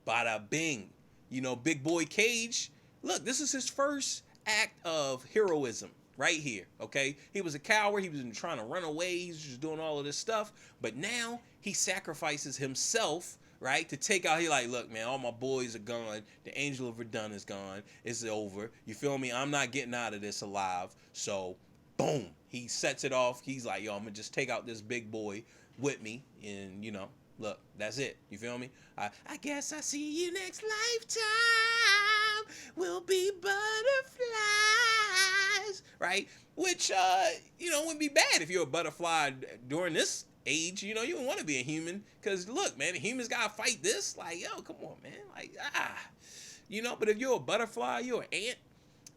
Bada bing. You know, big boy Cage. Look, this is his first act of heroism right here, okay? He was a coward. He was trying to run away. He's just doing all of this stuff. But now he sacrifices himself, right, to take out. He like, look, man, all my boys are gone. The Angel of Verdun is gone. It's over. You feel me? I'm not getting out of this alive. So, boom. He sets it off. He's like, yo, I'm going to just take out this big boy with me. And, you know, look, that's it. You feel me? I guess I see you next lifetime. We'll be butterflies, right? Which, you know, wouldn't be bad if you're a butterfly during this age. You know, you wouldn't want to be a human. Because, look, man, the humans got to fight this. Like, yo, come on, man. Like, you know, but if you're a butterfly, you're an ant,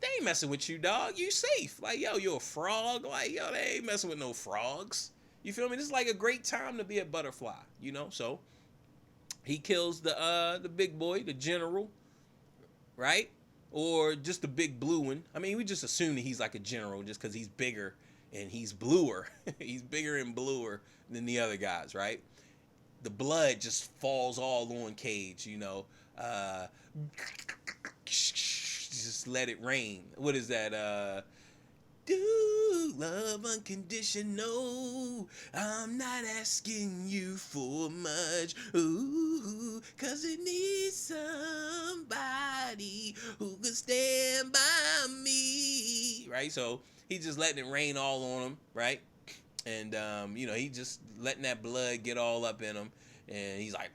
they ain't messing with you, dog. You safe. Like, yo, you're a frog. Like, yo, they ain't messing with no frogs. You feel me? This is like a great time to be a butterfly, you know? So he kills the big boy, the general, right? Or just the big blue one. I mean, we just assume that he's like a general just because he's bigger and he's bluer. He's bigger and bluer than the other guys, right? The blood just falls all on Cage, you know? Just let it rain. What is that? Do love unconditional. I'm not asking you for much. Ooh, cause it needs somebody who can stand by me. Right? So he's just letting it rain all on him, right? And you know, he just letting that blood get all up in him. And he's like,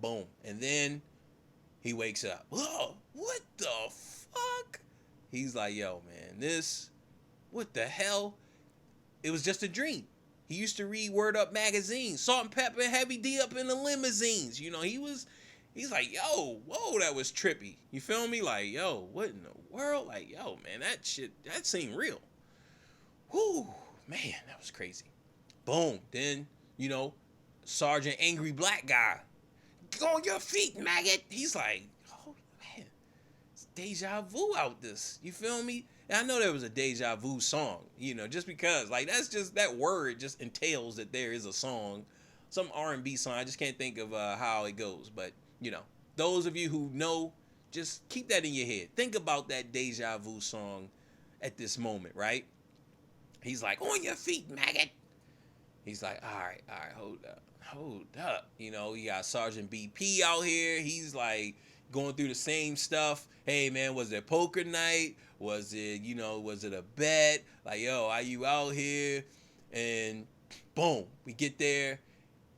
boom. And then he wakes up. Whoa, what the fuck? He's like, yo, man, what the hell? It was just a dream. He used to read Word Up magazine, Salt and Pepper, Heavy D up in the limousines. You know, he's like, yo, whoa, that was trippy. You feel me? Like, yo, what in the world? Like, yo, man, that seemed real. Whoo, man, that was crazy. Boom. Then, you know, Sergeant Angry Black Guy. Go on your feet, maggot. He's like, oh, man. Deja vu out this. You feel me? And I know there was a deja vu song, you know, just because, like, that's just, that word just entails that there is a song, some R&B song. I just can't think of how it goes. But, you know, those of you who know, just keep that in your head. Think about that deja vu song at this moment, right? He's like, on your feet, maggot. He's like, all right, hold up. You know, you got Sergeant BP out here. He's like, going through the same stuff. Hey, man, was it poker night? Was it a bet? Like, yo, are you out here? And boom, we get there.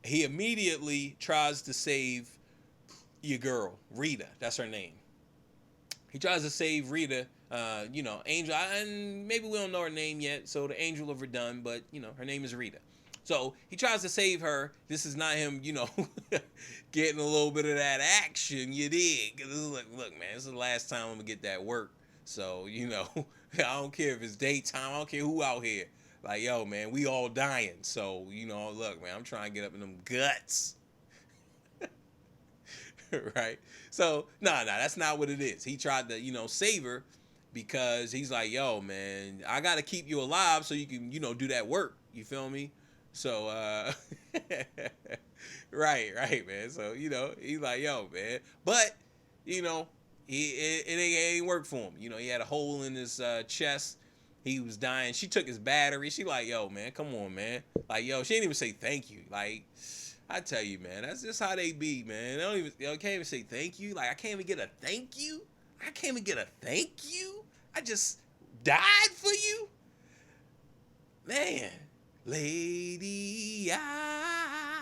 He immediately tries to save your girl, Rita. That's her name. He tries to save Rita, you know, Angel, and maybe we don't know her name yet, so the Angel of Verdun, but, you know, her name is Rita. So he tries to save her. This is not him, you know, getting a little bit of that action, you dig? This is like, look, man, this is the last time I'm going to get that work. So, you know, I don't care if it's daytime. I don't care who out here. Like, yo, man, we all dying. So, you know, look, man, I'm trying to get up in them guts. Right? So, nah, that's not what it is. He tried to, you know, save her because he's like, yo, man, I got to keep you alive so you can, you know, do that work. You feel me? So, right, man. So, you know, he's like, yo, man. But, you know, it ain't work for him. You know, he had a hole in his chest. He was dying. She took his battery. She like, yo, man, come on, man. Like, yo, she didn't even say thank you. Like, I tell you, man, that's just how they be, man. They can't even say thank you. Like, I can't even get a thank you. I can't even get a thank you. I just died for you. Man. Lady, I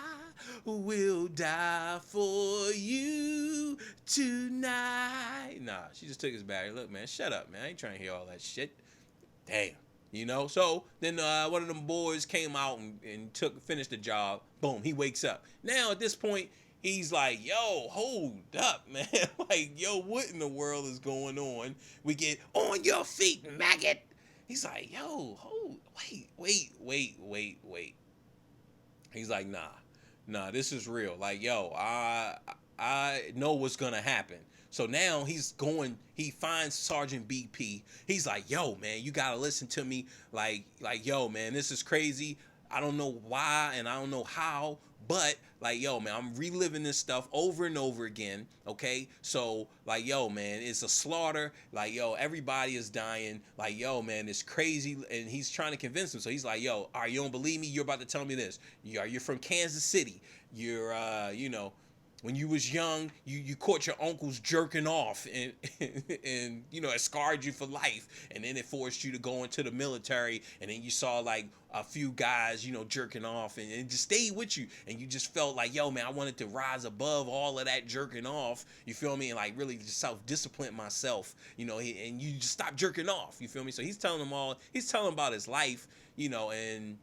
will die for you tonight. Nah, she just took his battery. Look, man, shut up, man. I ain't trying to hear all that shit. Damn. You know? So, then one of them boys came out and finished the job. Boom, he wakes up. Now, at this point, He's like, yo, hold up, man. Like, yo, what in the world is going on? We get on your feet, maggot. He's like, yo, hold, wait. He's like, nah, this is real. Like, yo, I know what's gonna happen. So now he finds Sergeant BP. He's like, yo, man, you gotta listen to me. Yo, man, this is crazy. I don't know why and I don't know how, but like, yo, man, I'm reliving this stuff over and over again. Okay, so like, yo, man, it's a slaughter. Like, yo, everybody is dying. Like, yo, man, it's crazy. And he's trying to convince him. So he's like, yo, all right, you don't believe me? You're about to tell me this. You're from Kansas City. You're, when you was young, you caught your uncles jerking off, and and it scarred you for life, and then it forced you to go into the military, and then you saw like a few guys jerking off, and it just stayed with you, and you just felt like, yo, man, I wanted to rise above all of that jerking off, you feel me, and like really just self-discipline myself, and you just stop jerking off, you feel me. So he's telling about his life, and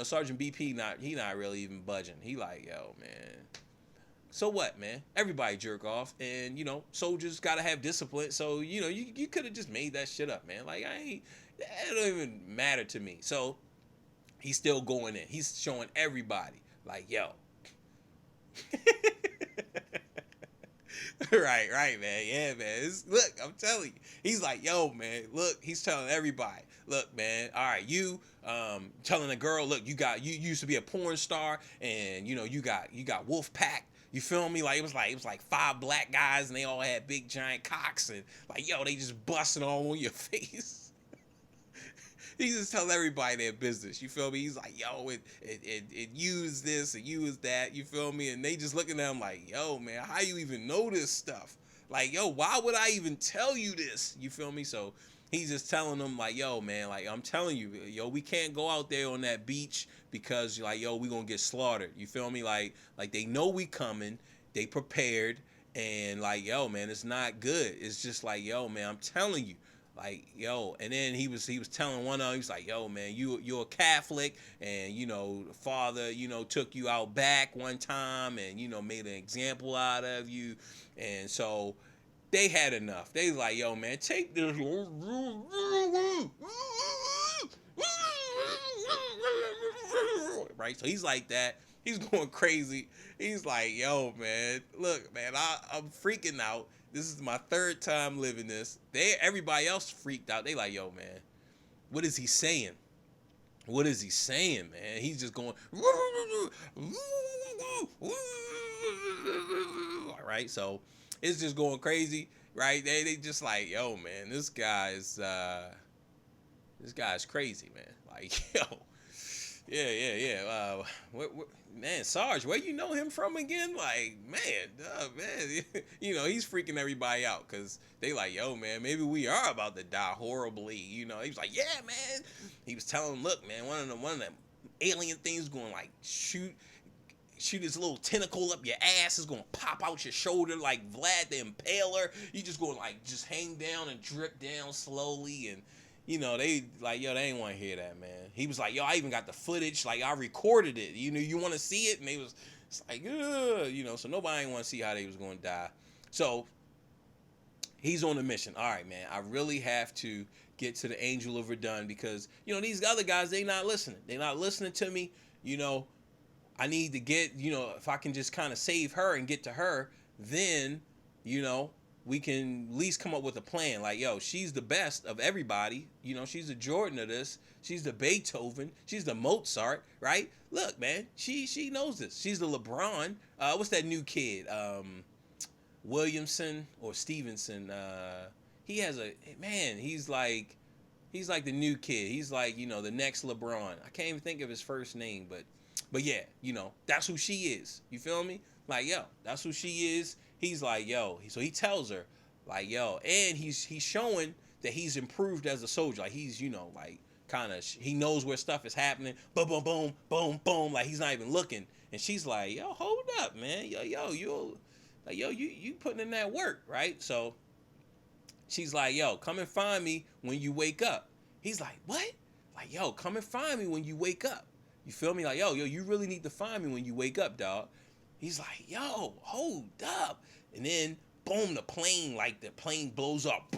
Sergeant BP not really even budging. He like, yo, man, so what, man? Everybody jerk off, and soldiers gotta have discipline. So you could have just made that shit up, man. Like, it don't even matter to me. So he's still going in. He's showing everybody, like, yo. right, man. Yeah, man. Look, I'm telling you. He's like, yo, man. Look, he's telling everybody. Look, man. All right, you telling a girl, look, you used to be a porn star, and you got wolf pack. You feel me? Like it was like 5 black guys, and they all had big giant cocks, and like, yo, they just busting all on your face. He just tell everybody their business. You feel me? He's like, yo, it used this, it used that. You feel me? And they just looking at him like, yo, man, how you even know this stuff? Like, yo, why would I even tell you this? You feel me? So he's just telling them like, yo, man, like, I'm telling you, yo, we can't go out there on that beach because like, yo, we gonna get slaughtered. You feel me? Like they know we coming, they prepared, and like, yo, man, it's not good. It's just like, yo, man, I'm telling you. Like, yo, and then he was telling one of them, he was like, yo, man, you're a Catholic, and father, took you out back one time, and made an example out of you, and so they had enough. They like, yo, man, take this. Right? So he's like that. He's going crazy. He's like, yo, man, look, man, I'm freaking out. This is my 3rd time living this. Everybody else freaked out. They like, yo, man, what is he saying? What is he saying, man? He's just going, all right? So it's just going crazy, right? They just like, yo, man, this guy's crazy, man. Like, yo, yeah. Man, Sarge, where you know him from again? Like, man, he's freaking everybody out because they like, yo, man, maybe we are about to die horribly. He was like, yeah, man. He was telling them, look, man, one of them alien things going like shoot his little tentacle up your ass, is gonna pop out your shoulder like Vlad the Impaler. You just gonna like just hang down and drip down slowly, and they like, yo, they ain't want to hear that, man. He was like, yo, I even got the footage, like I recorded it. You want to see it? And it's like, so nobody ain't want to see how they was gonna die. So he's on a mission. All right, man, I really have to get to the Angel of Verdun because these other guys, they not listening. They not listening to me. I need to get, if I can just kind of save her and get to her, then, we can at least come up with a plan. Like, yo, she's the best of everybody. She's the Jordan of this. She's the Beethoven. She's the Mozart, right? Look, man, she knows this. She's the LeBron. What's that new kid? Williamson or Stevenson? He has he's like the new kid. He's like, the next LeBron. I can't even think of his first name, but yeah, that's who she is. You feel me? Like, yo, that's who she is. He's like, yo, so he tells her, like, yo, and he's showing that he's improved as a soldier. Like, he's, like, kind of, he knows where stuff is happening. Boom, boom, boom, boom, boom. Like, he's not even looking. And she's like, yo, hold up, man. You putting in that work, right? So she's like, yo, come and find me when you wake up. He's like, what? Like, yo, come and find me when you wake up. You feel me? Like, yo, you really need to find me when you wake up, dog. He's like, yo, hold up. And then, boom, the plane blows up.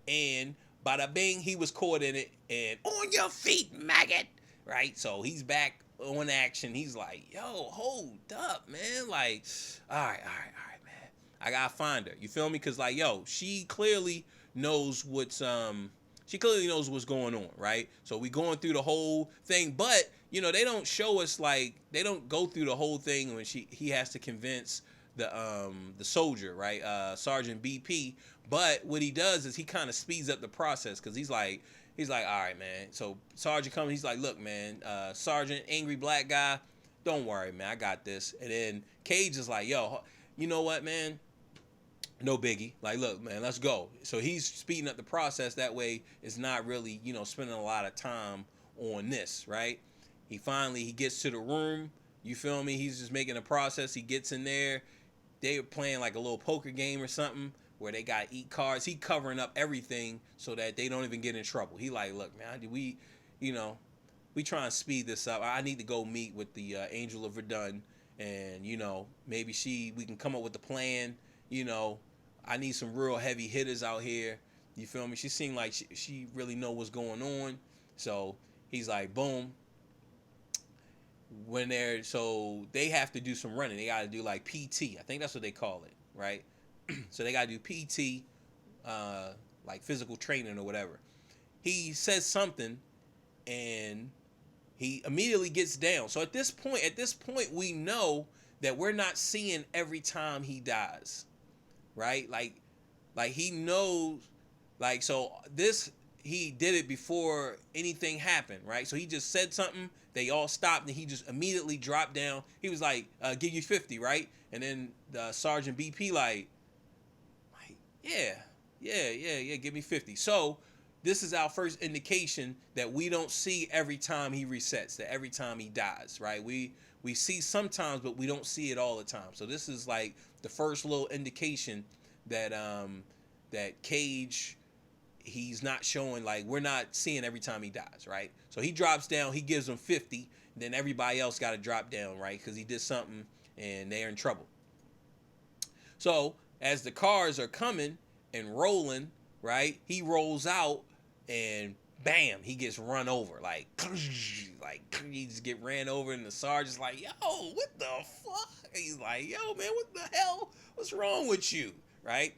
And bada bing, he was caught in it. And on your feet, maggot. Right? So he's back on action. He's like, yo, hold up, man. Like, all right, man. I gotta find her. You feel me? Because, like, yo, she clearly knows what's going on, right? So we going through the whole thing, but they don't show us, like, they don't go through the whole thing when he has to convince the soldier, right? Sergeant BP. But what he does is he kind of speeds up the process because he's like, all right, man. So Sergeant comes, he's like, look, man, Sergeant, angry black guy, don't worry, man, I got this. And then Cage is like, yo, you know what, man? No biggie. Like, look, man, let's go. So he's speeding up the process. That way, it's not really, spending a lot of time on this, right? He gets to the room. You feel me? He's just making a process. He gets in there. They were playing like a little poker game or something where they got to eat cards. He covering up everything so that they don't even get in trouble. He like, look, man, we try and speed this up. I need to go meet with the Angel of Verdun, and maybe we can come up with a plan. I need some real heavy hitters out here. You feel me? She seemed like she really know what's going on. So he's like, boom. So they have to do some running. They got to do like PT. I think that's what they call it, right? So they got to do PT, like physical training or whatever. He says something, and he immediately gets down. So at this point, we know that we're not seeing every time he dies, right? Like he knows, like, so this, he did it before anything happened, right? So he just said something, they all stopped, and he just immediately dropped down. He was like, give you 50, right? And then the Sergeant BP like, yeah, give me 50. So this is our first indication that we don't see every time he resets, that every time he dies, right? We see sometimes, but we don't see it all the time. So this is like the first little indication that that Cage, he's not showing, like, we're not seeing every time he dies, right? So he drops down, he gives them 50, then everybody else got to drop down, right? Because he did something and they're in trouble. So as the cars are coming and rolling, right, he rolls out and bam, he gets run over, like he just get ran over, and the sergeant's like, yo, what the fuck? He's like, yo, man, what the hell? What's wrong with you, right?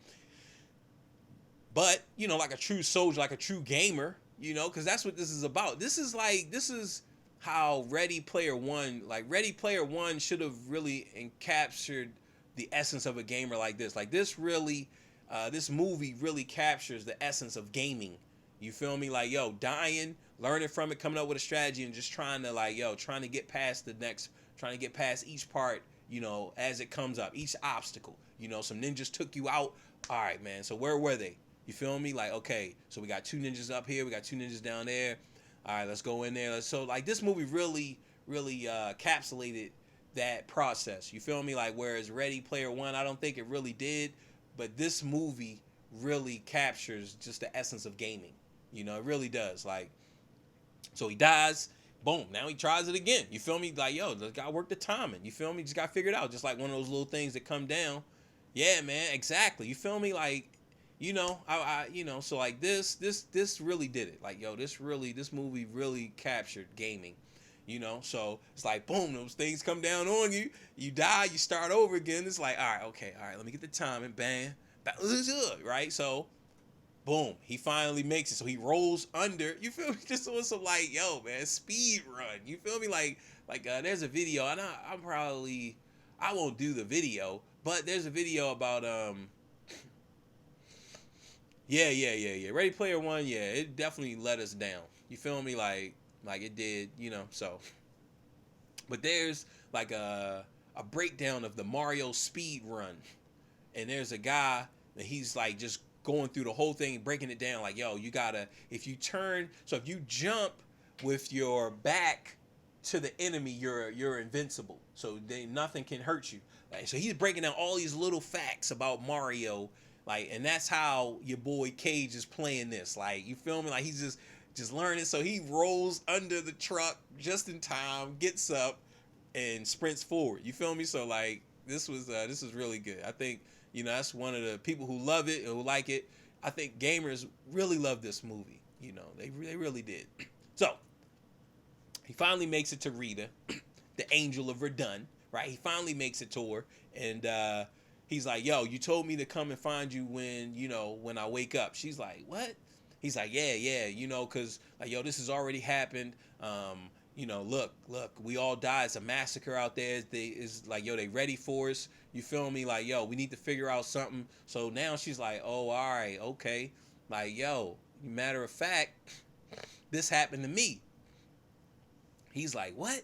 But, like a true soldier, like a true gamer, because that's what this is about. This is how Ready Player One, like Ready Player One should have really encaptured the essence of a gamer like this. Like this really, this movie really captures the essence of gaming. You feel me? Like, yo, dying, learning from it, coming up with a strategy, and just trying to get past each part, as it comes up, each obstacle. Some ninjas took you out. All right, man. So where were they? You feel me? Like, okay, so we got 2 ninjas up here, we got 2 ninjas down there. All right, let's go in there. So, like, this movie really encapsulated that process. You feel me? Like, whereas Ready Player One, I don't think it really did, but this movie really captures just the essence of gaming. It really does. Like, so he dies. Boom. Now he tries it again. You feel me? Like, yo, just gotta work the timing. You feel me? Just gotta figure it out. Just like one of those little things that come down. Yeah, man. Exactly. You feel me? Like, so like this really did it. Like, yo, this movie really captured gaming. So it's like, boom, those things come down on you. You die. You start over again. It's like, all right. Let me get the timing. Bam. Right. So. Boom, he finally makes it. So he rolls under. You feel me? Just on some, like, yo, man, speed run. You feel me? Like there's a video, and I won't do the video, but there's a video about yeah. Ready Player One, yeah, it definitely let us down. You feel me? Like it did, so. But there's like a breakdown of the Mario speed run, and there's a guy that he's like just going through the whole thing, breaking it down, like, yo, you gotta, if you jump with your back to the enemy, you're invincible, so nothing can hurt you. Like, so he's breaking down all these little facts about Mario, like, and that's how your boy Cage is playing this. Like, you feel me? Like, he's just learning. So he rolls under the truck just in time, gets up, and sprints forward. You feel me? So like this was really good. I think that's one of the people who love it and who like it. I think gamers really love this movie. They really did. So he finally makes it to Rita, the Angel of Verdun, right? He finally makes it to her, and he's like, "Yo, you told me to come and find you when I wake up." She's like, "What?" He's like, "Yeah, cause like, yo, this has already happened. Look, we all died. It's a massacre out there. Is like, yo, they ready for us. You feel me? Like, yo, we need to figure out something." So now she's like, "Oh, all right, okay." Like, yo, matter of fact, this happened to me. He's like, "What?"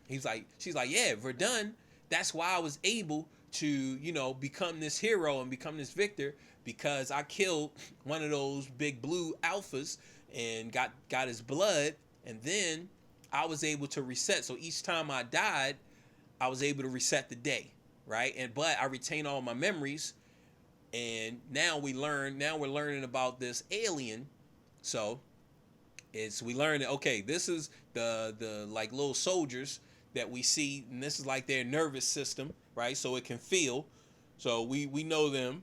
She's like, "Yeah, Verdun. That's why I was able to, become this hero and become this victor because I killed one of those big blue alphas and got his blood, and then I was able to reset. So each time I died, I was able to reset the day, right? But I retain all my memories, and now we're learning about this alien. So we learn that, okay, this is the like little soldiers that we see, and this is like their nervous system, right? So it can feel. So we know them,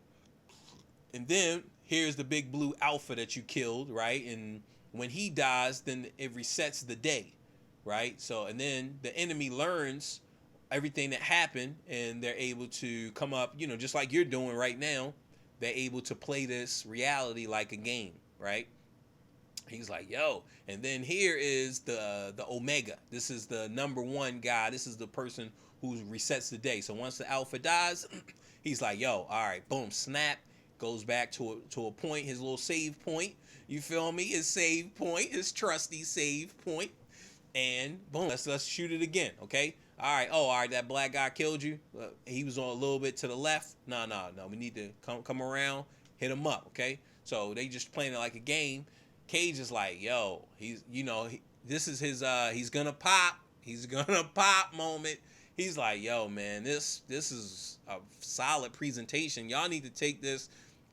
and then here's the big blue alpha that you killed, right? And when he dies, then it resets the day, right? So and then the enemy learns everything that happened, and they're able to come up, just like you're doing right now. They're able to play this reality like a game, right? He's like, "Yo," and then here is the Omega. This is the number one guy. This is the person who resets the day. So once the alpha dies, he's like, "Yo, all right, boom, snap." Goes back to a point, his little save point. You feel me? His save point, his trusty save point, and boom, let's shoot it again. Okay. All right. Oh, all right. That black guy killed you. He was on a little bit to the left. No. We need to come around, hit him up. Okay. So they just playing it like a game. Cage is like, "Yo, this is his he's gonna pop. He's gonna pop moment." He's like, "Yo, man, this is a solid presentation. Y'all need to take this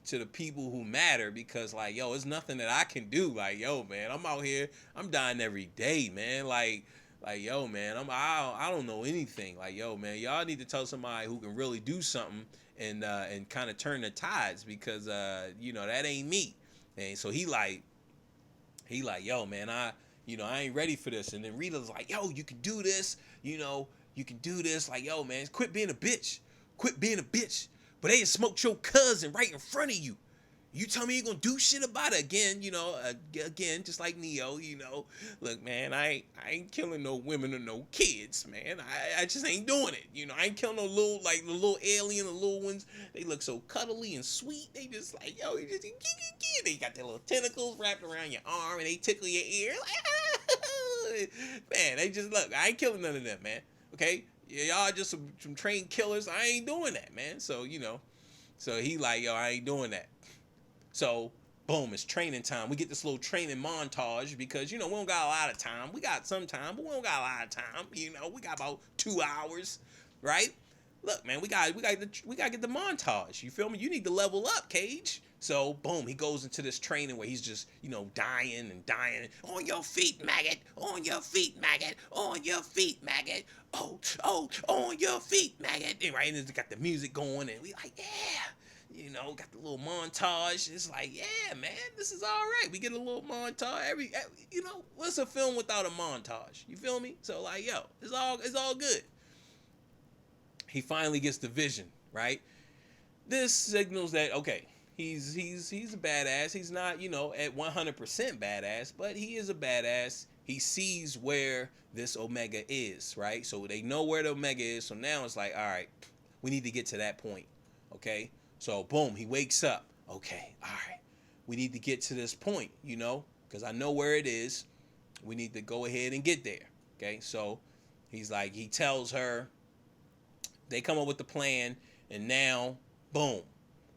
to the people who matter, because like, yo, it's nothing that I can do. Like, yo, man, I'm out here, I'm dying every day, man. Like, yo, man, I don't know anything. Like, yo, man, y'all need to tell somebody who can really do something and kind of turn the tides, because that ain't me." And so he like, "Yo, man, I ain't ready for this." And then Rita's like, "Yo, you can do this. You can do this. Like, yo, man, quit being a bitch. Quit being a bitch. But they smoked your cousin right in front of you. You tell me you're gonna do shit about it again, again, just like Neo, Look, man, I ain't killing no women or no kids, man. I just ain't doing it. I ain't killing no little, like, the little alien, the little ones. They look so cuddly and sweet. They just like, yo, you just, they got their little tentacles wrapped around your arm and they tickle your ear. Like, man, they just, look, I ain't killing none of them, man. Okay? Y'all just some trained killers. I ain't doing that, man. So, so he like, "Yo, I ain't doing that." So, boom, it's training time. We get this little training montage because, we don't got a lot of time. We got some time, but we don't got a lot of time. We got about 2 hours, right? Look, man, we got to get the montage. You feel me? You need to level up, Cage. So, boom, he goes into this training where he's just, dying and dying. "On your feet, maggot. On your feet, maggot. On your feet, maggot. Oh, on your feet, maggot." And right, and it's got the music going, and we like, yeah. Got the little montage. It's like, yeah, man, this is all right. We get a little montage. What's a film without a montage? You feel me? So like, yo, it's all good. He finally gets the vision, right? This signals that, okay, he's a badass. He's not, at 100% badass, but he is a badass. He sees where this Omega is, right? So they know where the Omega is. So now it's like, all right, we need to get to that point, okay? So, boom, he wakes up. Okay, all right. We need to get to this point, because I know where it is. We need to go ahead and get there, okay? So he's like, he tells her, they come up with the plan, and now, boom,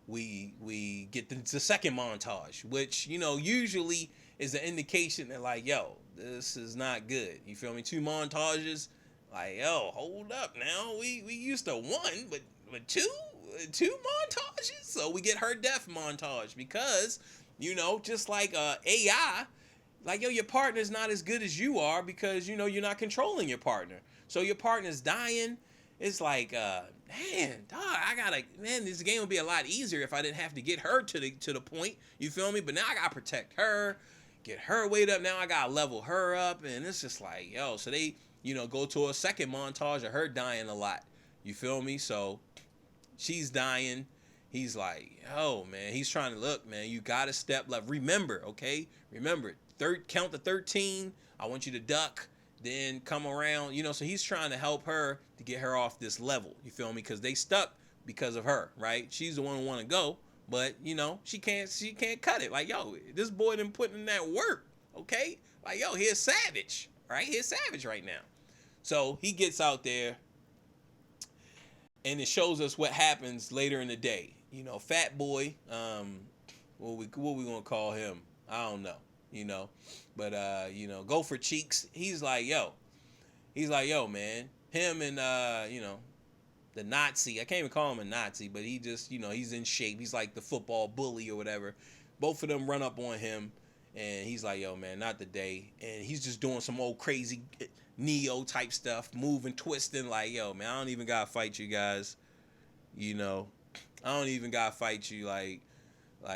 we get the second montage, which, usually is an indication that, like, yo, this is not good. You feel me? 2 montages, like, yo, hold up now. We used to 1, but 2 montages. So we get her death montage because, just like AI, like, yo, your partner's not as good as you are because, you're not controlling your partner. So your partner's dying. It's like, man, dog, man, this game would be a lot easier if I didn't have to get her to the point. You feel me? But now I gotta protect her, get her weight up. Now I gotta level her up, and it's just like, yo. So they, go to a second montage of her dying a lot. You feel me? So she's dying. He's like, yo, man. He's trying to look, man. You gotta step left. Remember, okay? Remember, count to 13. I want you to duck, then come around. So he's trying to help her to get her off this level. You feel me? Because they stuck because of her, right? She's the one who want to go, but she can't cut it. Like, yo, this boy done put in that work, okay? Like, yo, he's savage, right? He's savage right now. So he gets out there, and it shows us what happens later in the day. Fat boy, what we gonna call him? I don't know. But go for cheeks. He's like, yo, man. Him and the Nazi. I can't even call him a Nazi, but he just, he's in shape. He's like the football bully or whatever. Both of them run up on him, and he's like, yo, man, not today. And he's just doing some old crazy Neo type stuff, moving, twisting, like, yo, man, I don't even gotta fight you guys. I don't even gotta fight you, like,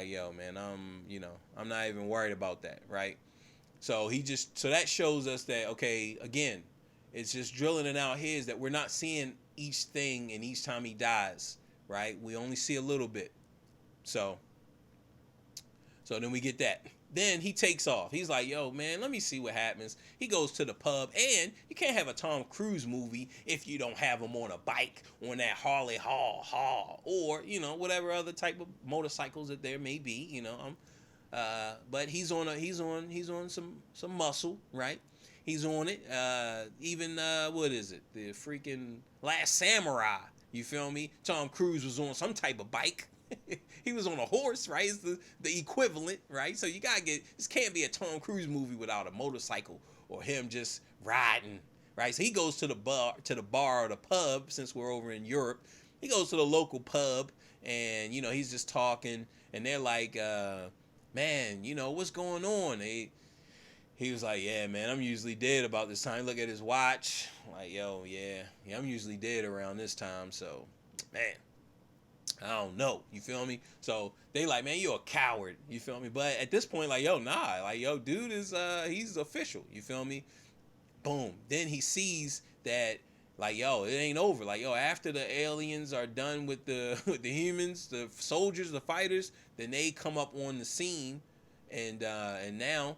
yo, man, I'm not even worried about that, right? So that shows us that, okay, again, it's just drilling in our heads that we're not seeing each thing and each time he dies, right? We only see a little bit. So then we get that. Then he takes off. He's like, yo, man, let me see what happens. He goes to the pub, and you can't have a Tom Cruise movie if you don't have him on a bike, on that Harley or, whatever other type of motorcycles that there may be, but he's on some muscle, right? He's on it. Even what is it? The freaking Last Samurai. You feel me? Tom Cruise was on some type of bike. He was on a horse, right? It's the equivalent, right? So this can't be a Tom Cruise movie without a motorcycle or him just riding, right? So he goes to the bar or the pub, since we're over in Europe. He goes to the local pub, and he's just talking, and they're like, man, what's going on? He was like, yeah, man, I'm usually dead about this time. Look at his watch. Like, yo, yeah, I'm usually dead around this time. So, man, I don't know. You feel me? So they like, man, you're a coward. You feel me? But at this point, like, yo, nah. Like, yo, dude is, he's official. You feel me? Boom. Then he sees that, like, yo, it ain't over. Like, yo, after the aliens are done with the humans, the soldiers, the fighters, then they come up on the scene, and now,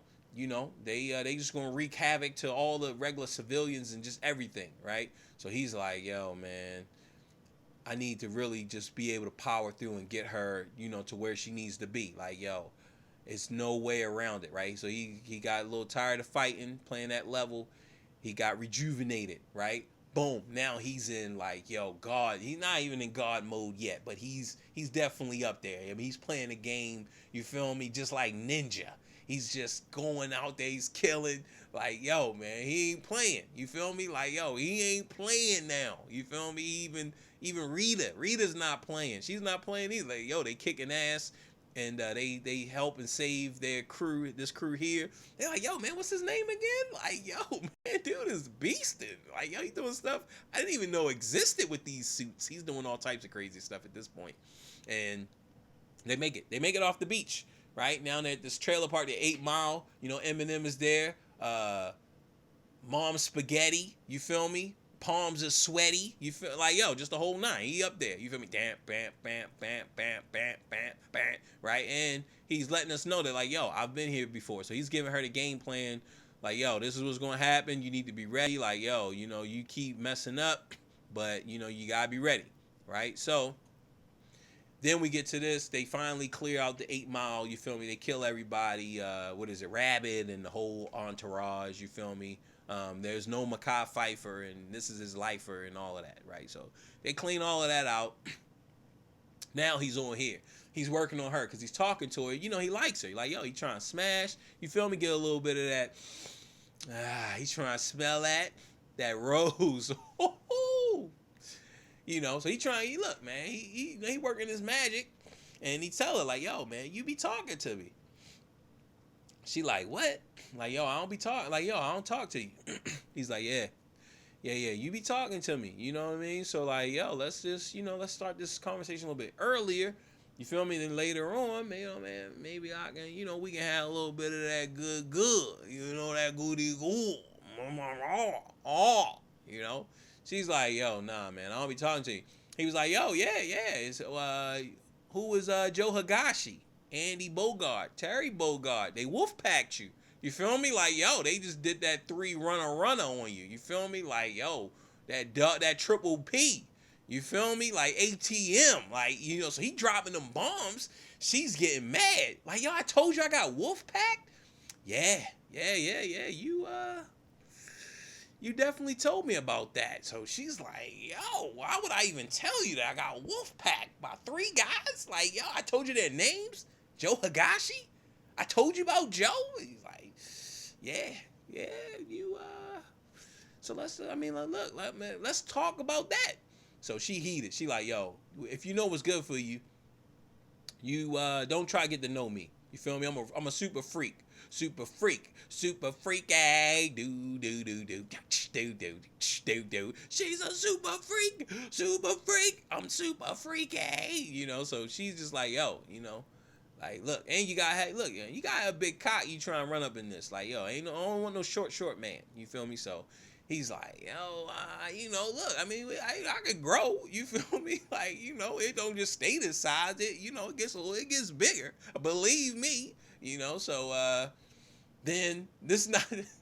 they just gonna wreak havoc to all the regular civilians and just everything, right? So he's like, yo, man, I need to really just be able to power through and get her, to where she needs to be. Like, yo, it's no way around it, right? So he got a little tired of fighting, playing that level. He got rejuvenated, right? Boom. Now he's in, like, yo, God. He's not even in God mode yet, but he's definitely up there. I mean, he's playing a game, you feel me, just like Ninja. He's just going out there, he's killing. Like, yo, man, he ain't playing. You feel me? Like, yo, he ain't playing now. You feel me? Even Rita's not playing. She's not playing either. Like, yo, they kicking ass, and they help and save their crew. This crew here, they're like, yo, man, what's his name again? Like, yo, man, dude is beasting. Like, yo, he doing stuff I didn't even know existed with these suits. He's doing all types of crazy stuff at this point, and they make it off the beach. Right now, they're at this trailer park, the 8 Mile. Eminem is there. Mom's spaghetti. You feel me? Palms are sweaty. You feel like, yo, just the whole nine. He up there. You feel me? Bam, bam, bam, bam, bam, bam, bam, bam. Right? And he's letting us know that, like, yo, I've been here before. So he's giving her the game plan. Like, yo, this is what's going to happen. You need to be ready. Like, yo, you keep messing up, but, you got to be ready. Right? So then we get to this. They finally clear out the 8 Mile. You feel me? They kill everybody. What is it? Rabbit and the whole entourage. You feel me? There's no Mekhi Phifer, and this is his lifer and all of that, right? So they clean all of that out. Now he's on here. He's working on her because he's talking to her. He likes her. Like, yo, he trying to smash. You feel me? Get a little bit of that. He's trying to smell that rose. So look, man, he working his magic, and he tell her, like, yo, man, you be talking to me. She like, what? Like, yo, I don't be talking. Like, yo, I don't talk to you. He's like, yeah, yeah, you be talking to me. You know what I mean? So like, yo, let's just, let's start this conversation a little bit earlier. You feel me? Then later on, man, maybe I can, we can have a little bit of that good. That goody good. Oh. She's like, yo, nah, man, I don't be talking to you. He was like, yo, yeah. It's, who was Joe Higashi, Andy Bogart, Terry Bogart? They wolf packed you. You feel me? Like, yo, they just did that 3 runner on you. You feel me? Like, yo, that triple P. You feel me? Like ATM. Like, so he dropping them bombs. She's getting mad. Like, yo, I told you I got wolf packed. Yeah. You definitely told me about that. So she's like, yo, why would I even tell you that I got wolf packed by 3 guys? Like, yo, I told you their names. Joe Higashi? I told you about Joe? He's like, yeah, you, so let's talk about that. So she heated. She like, yo, if you know what's good for you, you don't try to get to know me. You feel me? I'm a super freak. Super freak. Super freak. Do. She's a super freak. Super freak. I'm super freaky. So she's just like, yo, like, look, and you got a big cock. You trying to run up in this, like, yo, I don't want no short man. You feel me? So he's like, yo, look, I mean, I could grow. You feel me? Like, it don't just stay this size. It gets bigger. Believe me. So then this is not this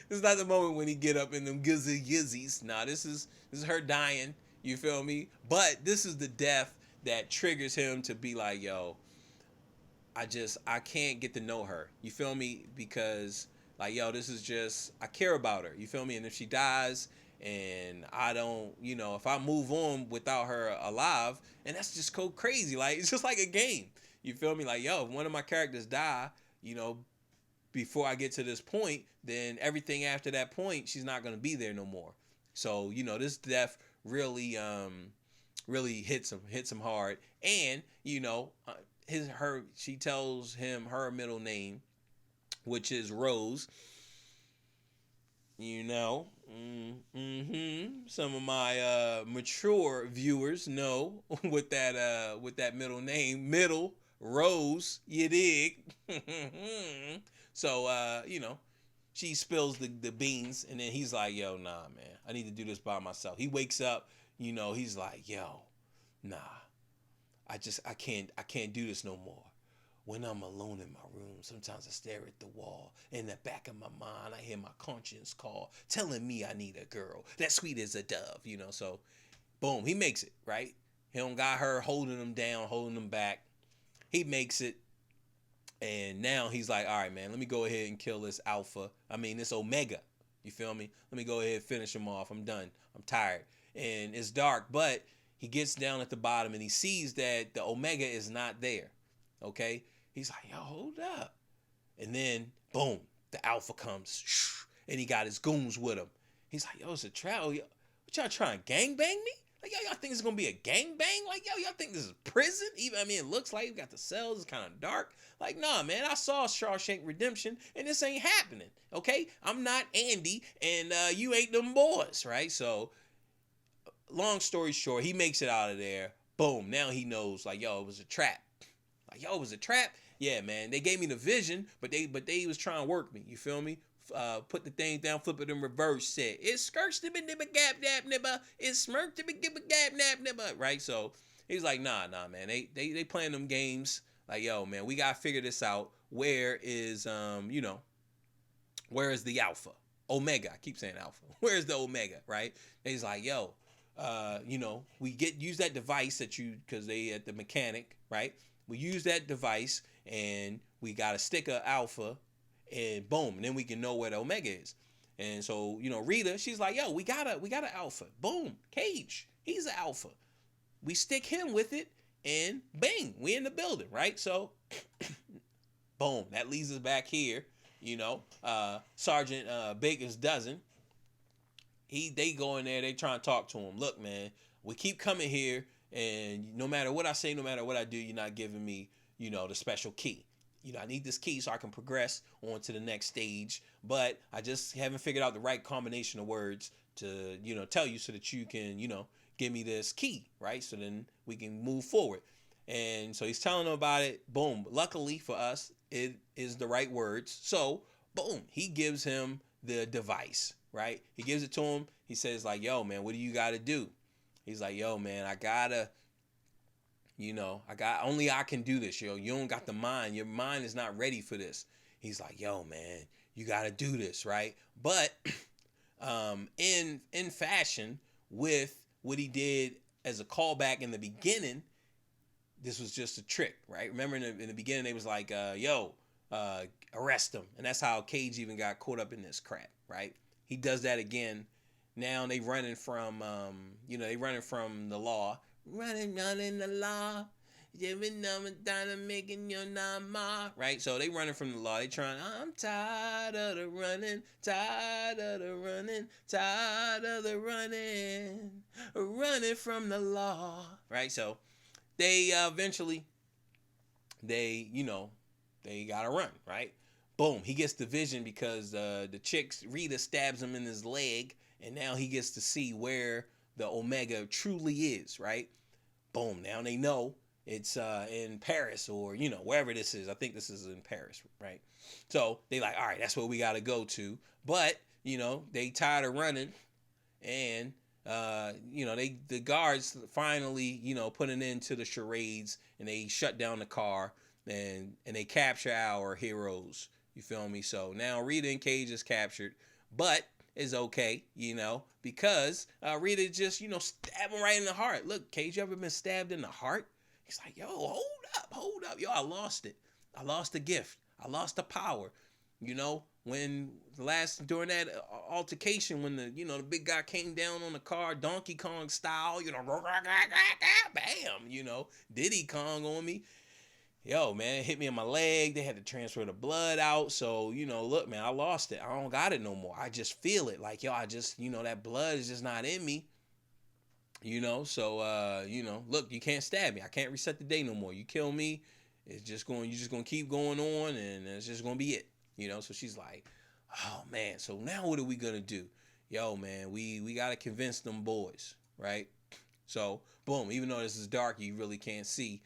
is not the moment when he get up in them gizzies. Nah, this is her dying. You feel me? But this is the death that triggers him to be like, yo, I can't get to know her. You feel me? Because like, yo, this is just, I care about her. You feel me? And if she dies and I don't, if I move on without her alive, and that's just go crazy. Like, it's just like a game. You feel me? Like, yo, if one of my characters die, before I get to this point, then everything after that point, she's not going to be there no more. So, this death really hits him hard. And, she tells him her middle name, which is Rose. Some of my mature viewers know with that middle name, Middle Rose, you dig? So she spills the beans, and then he's like, yo, nah, man, I need to do this by myself. He wakes up, he's like, yo, nah, I can't do this no more. When I'm alone in my room, sometimes I stare at the wall. In the back of my mind, I hear my conscience call, telling me I need a girl that sweet as a dove. So boom, he makes it, right? He don't got her holding him down, holding him back. He makes it, and now he's like, all right, man, let me go ahead and kill this this Omega. You feel me? Let me go ahead and finish him off. I'm done. I'm tired. And it's dark, but he gets down at the bottom and he sees that the Omega is not there. Okay? He's like, yo, hold up. And then, boom, the Alpha comes. And he got his goons with him. He's like, yo, it's a trial. What y'all trying to gangbang me? Like, y'all think it's going to be a gangbang? Like, y'all think this is prison? It looks like we got the cells. It's kind of dark. Like, nah, man, I saw Shawshank Redemption, and this ain't happening, okay? I'm not Andy, and you ain't them boys, right? So, long story short, he makes it out of there. Boom, now he knows, like, yo, it was a trap. Like, yo, it was a trap? Yeah, man, they gave me the vision, but they was trying to work me, you feel me? Put the thing down, flip it in reverse, said, it's skirts to be nibba gap nap nibba, it's smirk to be gibba gap nap nibba, right? So he's like, nah, man, they playing them games, like, yo, man, we gotta figure this out. Where is where is the Alpha? Omega, I keep saying Alpha. Where's the Omega, right? And he's like, yo, we use that device because they at the mechanic, right? We use that device and we got a stick of Alpha, and boom, and then we can know where the Omega is. And so, Rita, she's like, yo, we got an Alpha. Boom, Cage, he's an Alpha. We stick him with it, and bang, we in the building, right? So, boom, that leads us back here. Sergeant Baker's dozen. They go in there, they try and talk to him. Look, man, we keep coming here, and no matter what I say, no matter what I do, you're not giving me, the special key. I need this key so I can progress on to the next stage, but I just haven't figured out the right combination of words tell you so that you can, give me this key, right? So then we can move forward. And so he's telling them about it. Boom. Luckily for us, it is the right words. So, boom, he gives him the device, right? He gives it to him. He says, like, yo, man, what do you got to do? He's like, yo, man, I gotta, only I can do this, yo. You don't got the mind. Your mind is not ready for this. He's like, yo, man, you got to do this, right? But in fashion with what he did as a callback in the beginning, this was just a trick, right? Remember in the beginning, they was like, arrest him. And that's how Cage even got caught up in this crap, right? He does that again. Now they running from, the law. Running the law. Making your nama. Right? So they running from the law. They trying, I'm tired of the running, tired of the running, tired of the running from the law. Right? So they eventually, they gotta run, right? Boom, he gets the vision because the chicks, Rita stabs him in his leg, and now he gets to see where the Omega truly is, right? Boom, now they know it's in Paris or, wherever this is. I think this is in Paris, right? So they like, all right, that's where we gotta go to. But, they tired of running, and the guards finally, put an end to the charades, and they shut down the car, and they capture our heroes. You feel me? So now Rita and Cage is captured, but is okay, because Rita just, stab him right in the heart. Look, Cage, you ever been stabbed in the heart? He's like, yo, hold up. Yo, I lost it. I lost the gift. I lost the power. When during that altercation, when the big guy came down on the car, Donkey Kong style, bam, Diddy Kong on me. Yo, man, it hit me in my leg. They had to transfer the blood out. So, look, man, I lost it. I don't got it no more. I just feel it. Like, yo, I just, that blood is just not in me. So, look, you can't stab me. I can't reset the day no more. You kill me, you're just going to keep going on, and it's just going to be it. So she's like, oh, man, so now what are we going to do? Yo, man, we got to convince them boys, right? So, boom, even though this is dark, you really can't see.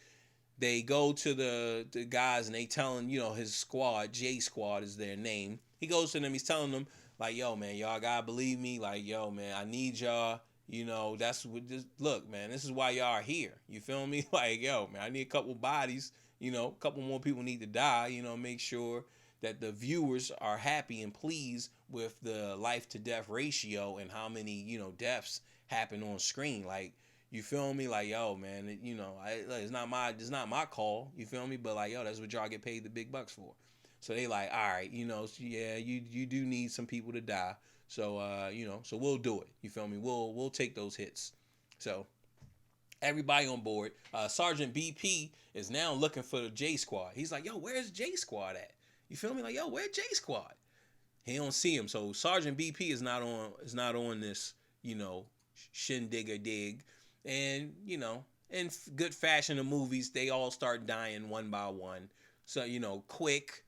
They go to the guys, and they telling, his squad, J Squad is their name. He goes to them, he's telling them, like, yo, man, y'all gotta believe me. Like, yo, man, I need y'all. That's what look, man, this is why y'all are here. You feel me? Like, yo, man, I need a couple bodies. A couple more people need to die. Make sure that the viewers are happy and pleased with the life to death ratio and how many, deaths happen on screen. Like, you feel me? Like, yo, man, it's not my call. You feel me? But like, yo, that's what y'all get paid the big bucks for. So they like, all right, yeah, you do need some people to die. So so we'll do it. You feel me? We'll take those hits. So everybody on board. Sergeant BP is now looking for the J Squad. He's like, yo, where's J Squad at? You feel me? Like, yo, where's J Squad? He don't see him. So Sergeant BP is not on this, shindig or dig. And, in good fashion of movies, they all start dying one by one. So, quick.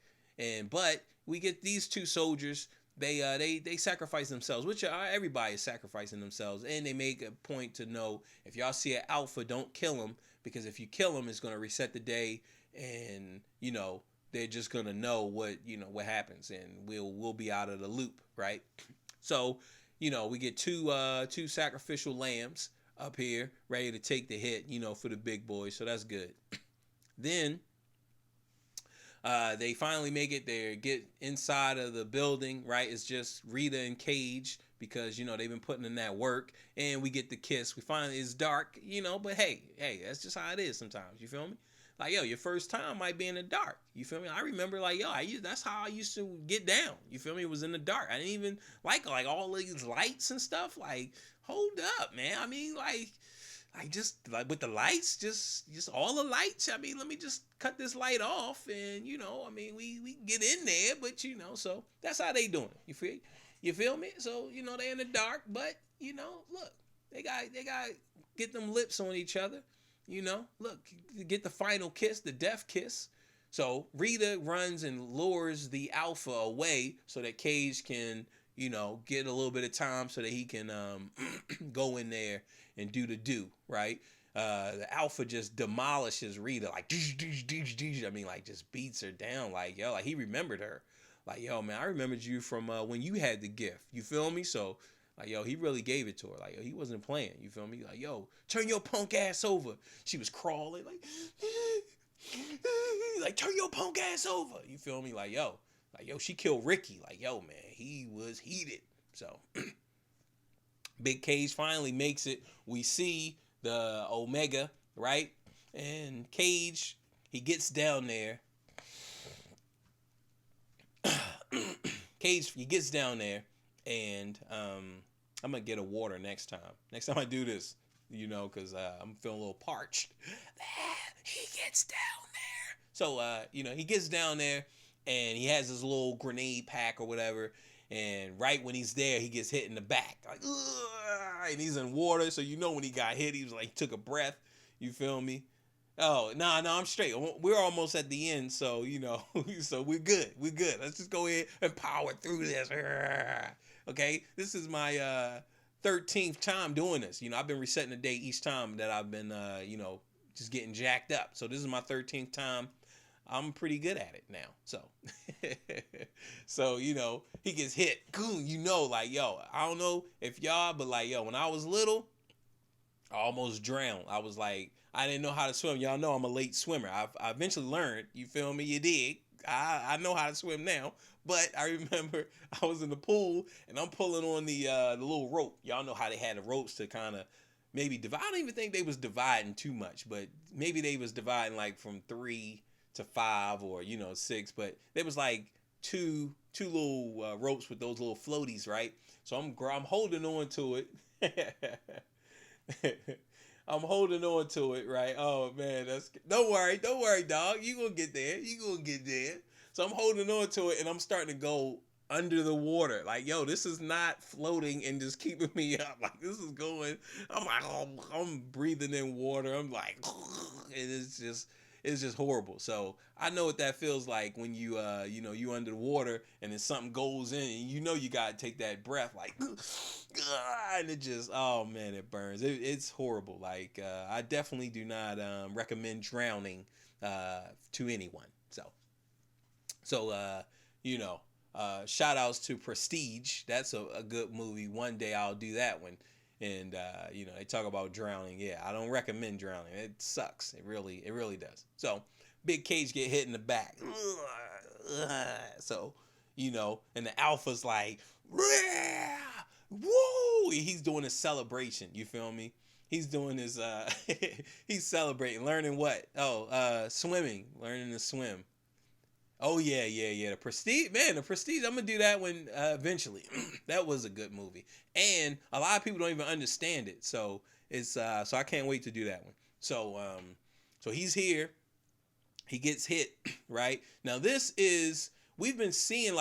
But we get these two soldiers, they sacrifice themselves, which everybody is sacrificing themselves. And they make a point to know, if y'all see an alpha, don't kill him. Because if you kill him, it's going to reset the day. And, they're just going to know what happens. And we'll be out of the loop, right? So, we get two sacrificial lambs up here, ready to take the hit, for the big boys. So that's good. Then they finally make it there, get inside of the building, right? It's just Rita and Cage because, they've been putting in that work. And we get the kiss. We finally, it's dark, but hey, that's just how it is sometimes. You feel me? Like, yo, your first time might be in the dark. You feel me? I remember, like, yo, that's how I used to get down. You feel me? It was in the dark. I didn't even like all these lights and stuff. Like, hold up, man. I mean, like just like with the lights, just all the lights. I mean, let me just cut this light off, and we get in there, but so that's how they doing it. You feel me? So they in the dark, but look, they got get them lips on each other. Look, get the final kiss, the death kiss. So Rita runs and lures the alpha away so that Cage can, get a little bit of time so that he can go in there and do the do, right? The alpha just demolishes Rita, like, I mean, like, just beats her down, like, yo, like, he remembered her. Like, yo, man, I remembered you from when you had the gift. You feel me? So, like, yo, he really gave it to her. Like, yo, he wasn't playing. You feel me? Like, yo, turn your punk ass over. She was crawling, like, turn your punk ass over. You feel me? Like, yo, she killed Ricky. Like, yo, man, he was heated. So, Big Cage finally makes it. We see the Omega, right? And Cage, he gets down there. Cage, he gets down there, and I'm gonna get a water next time. Next time I do this, because I'm feeling a little parched. He gets down there. So, he gets down there, and he has his little grenade pack or whatever. And right when he's there, he gets hit in the back, like, ugh, and he's in water. So when he got hit, he was like, took a breath. You feel me? Oh, no, I'm straight. We're almost at the end, so so we're good. We're good. Let's just go ahead and power through this. Okay, this is my 13th time doing this. I've been resetting the day each time that I've been just getting jacked up. So this is my 13th time. I'm pretty good at it now. So, so he gets hit. Like, yo, I don't know if y'all, but like, yo, when I was little, I almost drowned. I was like, I didn't know how to swim. Y'all know I'm a late swimmer. I eventually learned. You feel me? You dig? I know how to swim now. But I remember I was in the pool and I'm pulling on the little rope. Y'all know how they had the ropes to kind of maybe divide. I don't even think they was dividing too much, but maybe they was dividing like from 3 to 5 or 6. But there was like two little ropes with those little floaties, right? So I'm holding on to it. I'm holding on to it, right? Oh man, don't worry, dog. You gonna get there. So I'm holding on to it, and I'm starting to go under the water. Like, yo, this is not floating and just keeping me up. Like, this is going. I'm like, oh, I'm breathing in water. I'm like, it's just horrible. So I know what that feels like when you you under the water and then something goes in and you gotta take that breath like, and it just, oh man, it burns. It's horrible. Like, I definitely do not recommend drowning to anyone. So shout outs to Prestige. That's a good movie. One day I'll do that one. And they talk about drowning. Yeah, I don't recommend drowning. It sucks. It really does. So Big Cage get hit in the back. So, and the alpha's like, woo! He's doing a celebration. You feel me? He's doing his he's celebrating, learning what? Swimming, learning to swim. Oh yeah. The Prestige, man. The Prestige. I'm gonna do that one eventually. That was a good movie, and a lot of people don't even understand it. So it's so I can't wait to do that one. So so he's here. He gets hit right now. We've been seeing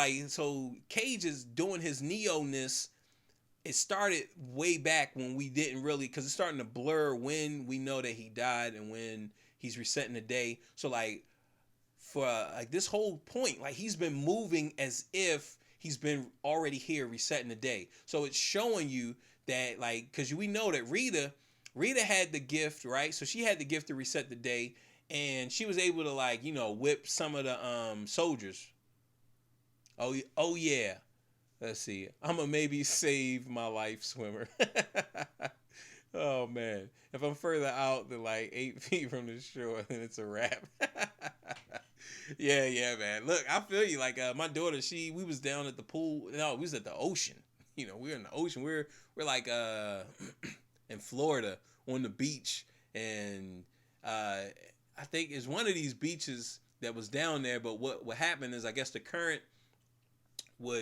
Cage is doing his Neo-ness. It started way back when we didn't really, because it's starting to blur when we know that he died and when he's resetting the day. So for this whole point, he's been moving as if he's been already here resetting the day. So it's showing you that because we know that Rita had the gift, right? So she had the gift to reset the day, and she was able to whip some of the soldiers. Oh yeah. Let's see. I'm gonna maybe save my life, swimmer. Oh man, if I'm further out than 8 feet from the shore, then it's a wrap. Yeah, man. Look, I feel you. My daughter, we was down at the pool. No, we was at the ocean. We were in the ocean. We're in Florida on the beach, and I think it's one of these beaches that was down there. But what happened is, I guess the current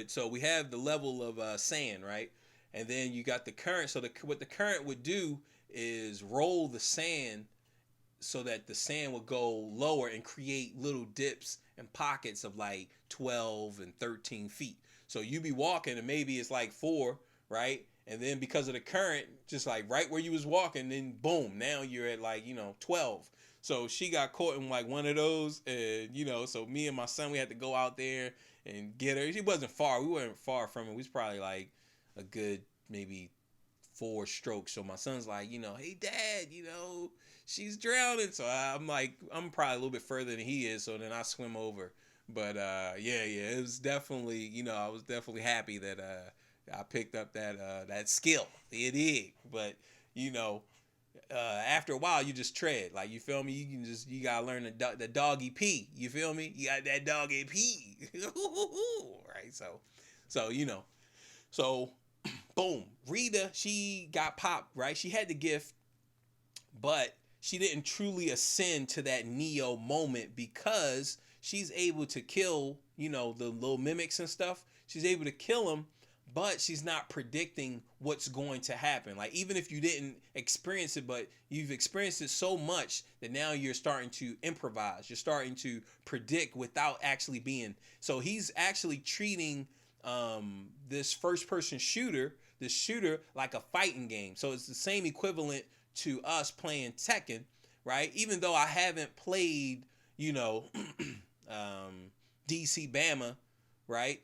so we have the level of sand, right? And then you got the current. So what the current would do is roll the sand so that the sand would go lower and create little dips and pockets of 12 and 13 feet. So you be walking and maybe it's 4, right? And then because of the current, just right where you was walking, then boom, now you're at 12. So she got caught in like one of those, and so me and my son, we had to go out there and get her. She wasn't far. We weren't far from it. We was probably like a good maybe 4 strokes. So my son's like, hey dad, she's drowning. So I'm like, I'm probably a little bit further than he is. So then I swim over. But yeah, it was definitely, I was definitely happy that I picked up that skill. It is, but after a while you just tread, like, you feel me. You gotta learn the doggy pee. You feel me? You got that doggy pee, right? So boom, Rita, she got popped, right? She had the gift, but she didn't truly ascend to that Neo moment because she's able to kill, the little mimics and stuff. She's able to kill them, but she's not predicting what's going to happen. Like, even if you didn't experience it, but you've experienced it so much that now you're starting to improvise. You're starting to predict without actually being. So he's actually treating this first-person shooter, like a fighting game. So it's the same equivalent to us playing Tekken, right? Even though I haven't played, DC Bama, right?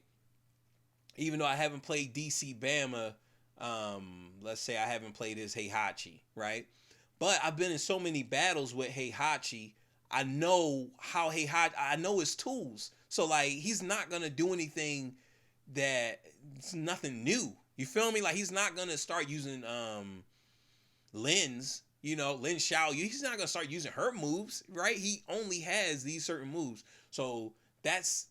Even though I haven't played DC Bama, let's say I haven't played his Heihachi, right? But I've been in so many battles with Heihachi. I know how Heihachi, I know his tools. So, like, he's not going to do anything it's nothing new. You feel me? Like, he's not going to start using Lin's, Lin Xiao. He's not going to start using her moves, right? He only has these certain moves. So that's,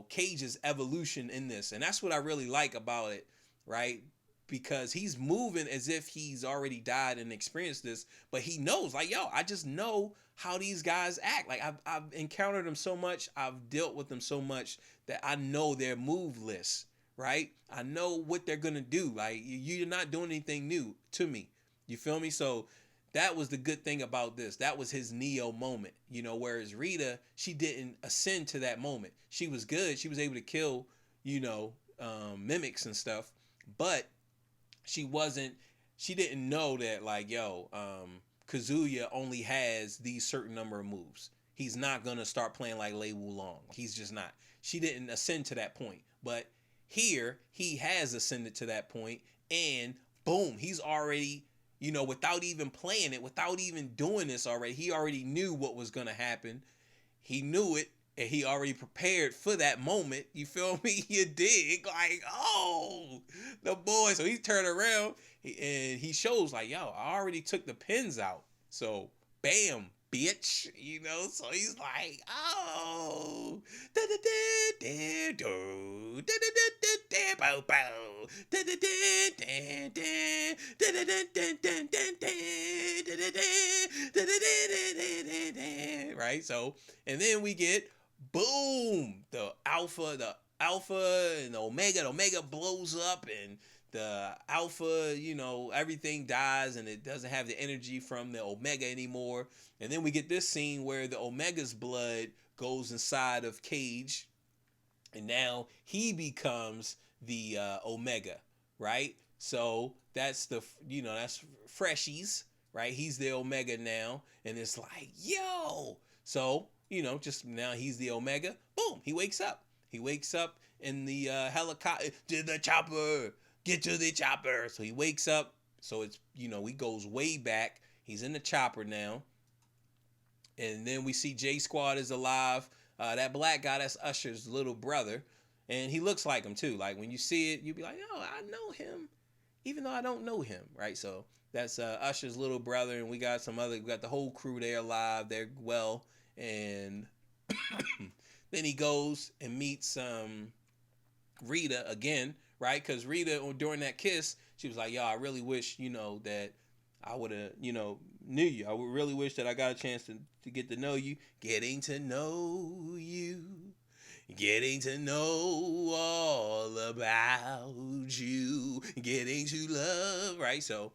Cage's evolution in this. And that's what I really like about it, right? Because he's moving as if he's already died and experienced this, but he knows, like, yo, I just know how these guys act. Like, I've encountered them so much, I've dealt with them so much that I know their move list, right? I know what they're gonna do. Like, you're not doing anything new to me. You feel me? So that was the good thing about this. That was his Neo moment, whereas Rita, she didn't ascend to that moment. She was good. She was able to kill, mimics and stuff, but she didn't know that, like, Kazuya only has these certain number of moves. He's not going to start playing like Lei Wulong. He's just not. She didn't ascend to that point. But here, he has ascended to that point, and boom, he's already, without even playing it, without even doing this already, he already knew what was going to happen. He knew it, and he already prepared for that moment. You feel me? You dig? Like, oh, the boy. So he turned around and he shows, like, yo, I already took the pins out. So, bam, bitch. So he's like, oh. Right? So, and then we get, boom, the alpha and the omega blows up, and the alpha, everything dies, and it doesn't have the energy from the omega anymore. And then we get this scene where the omega's blood goes inside of Cage, and now he becomes the omega, right? So that's that's Freshies, right? He's the omega now, and it's like, yo. So, just now he's the omega. Boom, he wakes up. He wakes up in the helicopter. To the chopper. Get to the chopper. So he wakes up. So it's, he goes way back. He's in the chopper now. And then we see J Squad is alive. That black guy, that's Usher's little brother. And he looks like him too. Like, when you see it, you'll be like, oh, I know him, even though I don't know him, right? So that's Usher's little brother. And we got we got the whole crew there alive. They're well. And then he goes and meets Rita again, right? Because Rita, during that kiss, she was like, yo, I really wish, that I would have, knew you. I would really wish that I got a chance to get to know you. Getting to know you. Getting to know all about you. Getting to love, right? So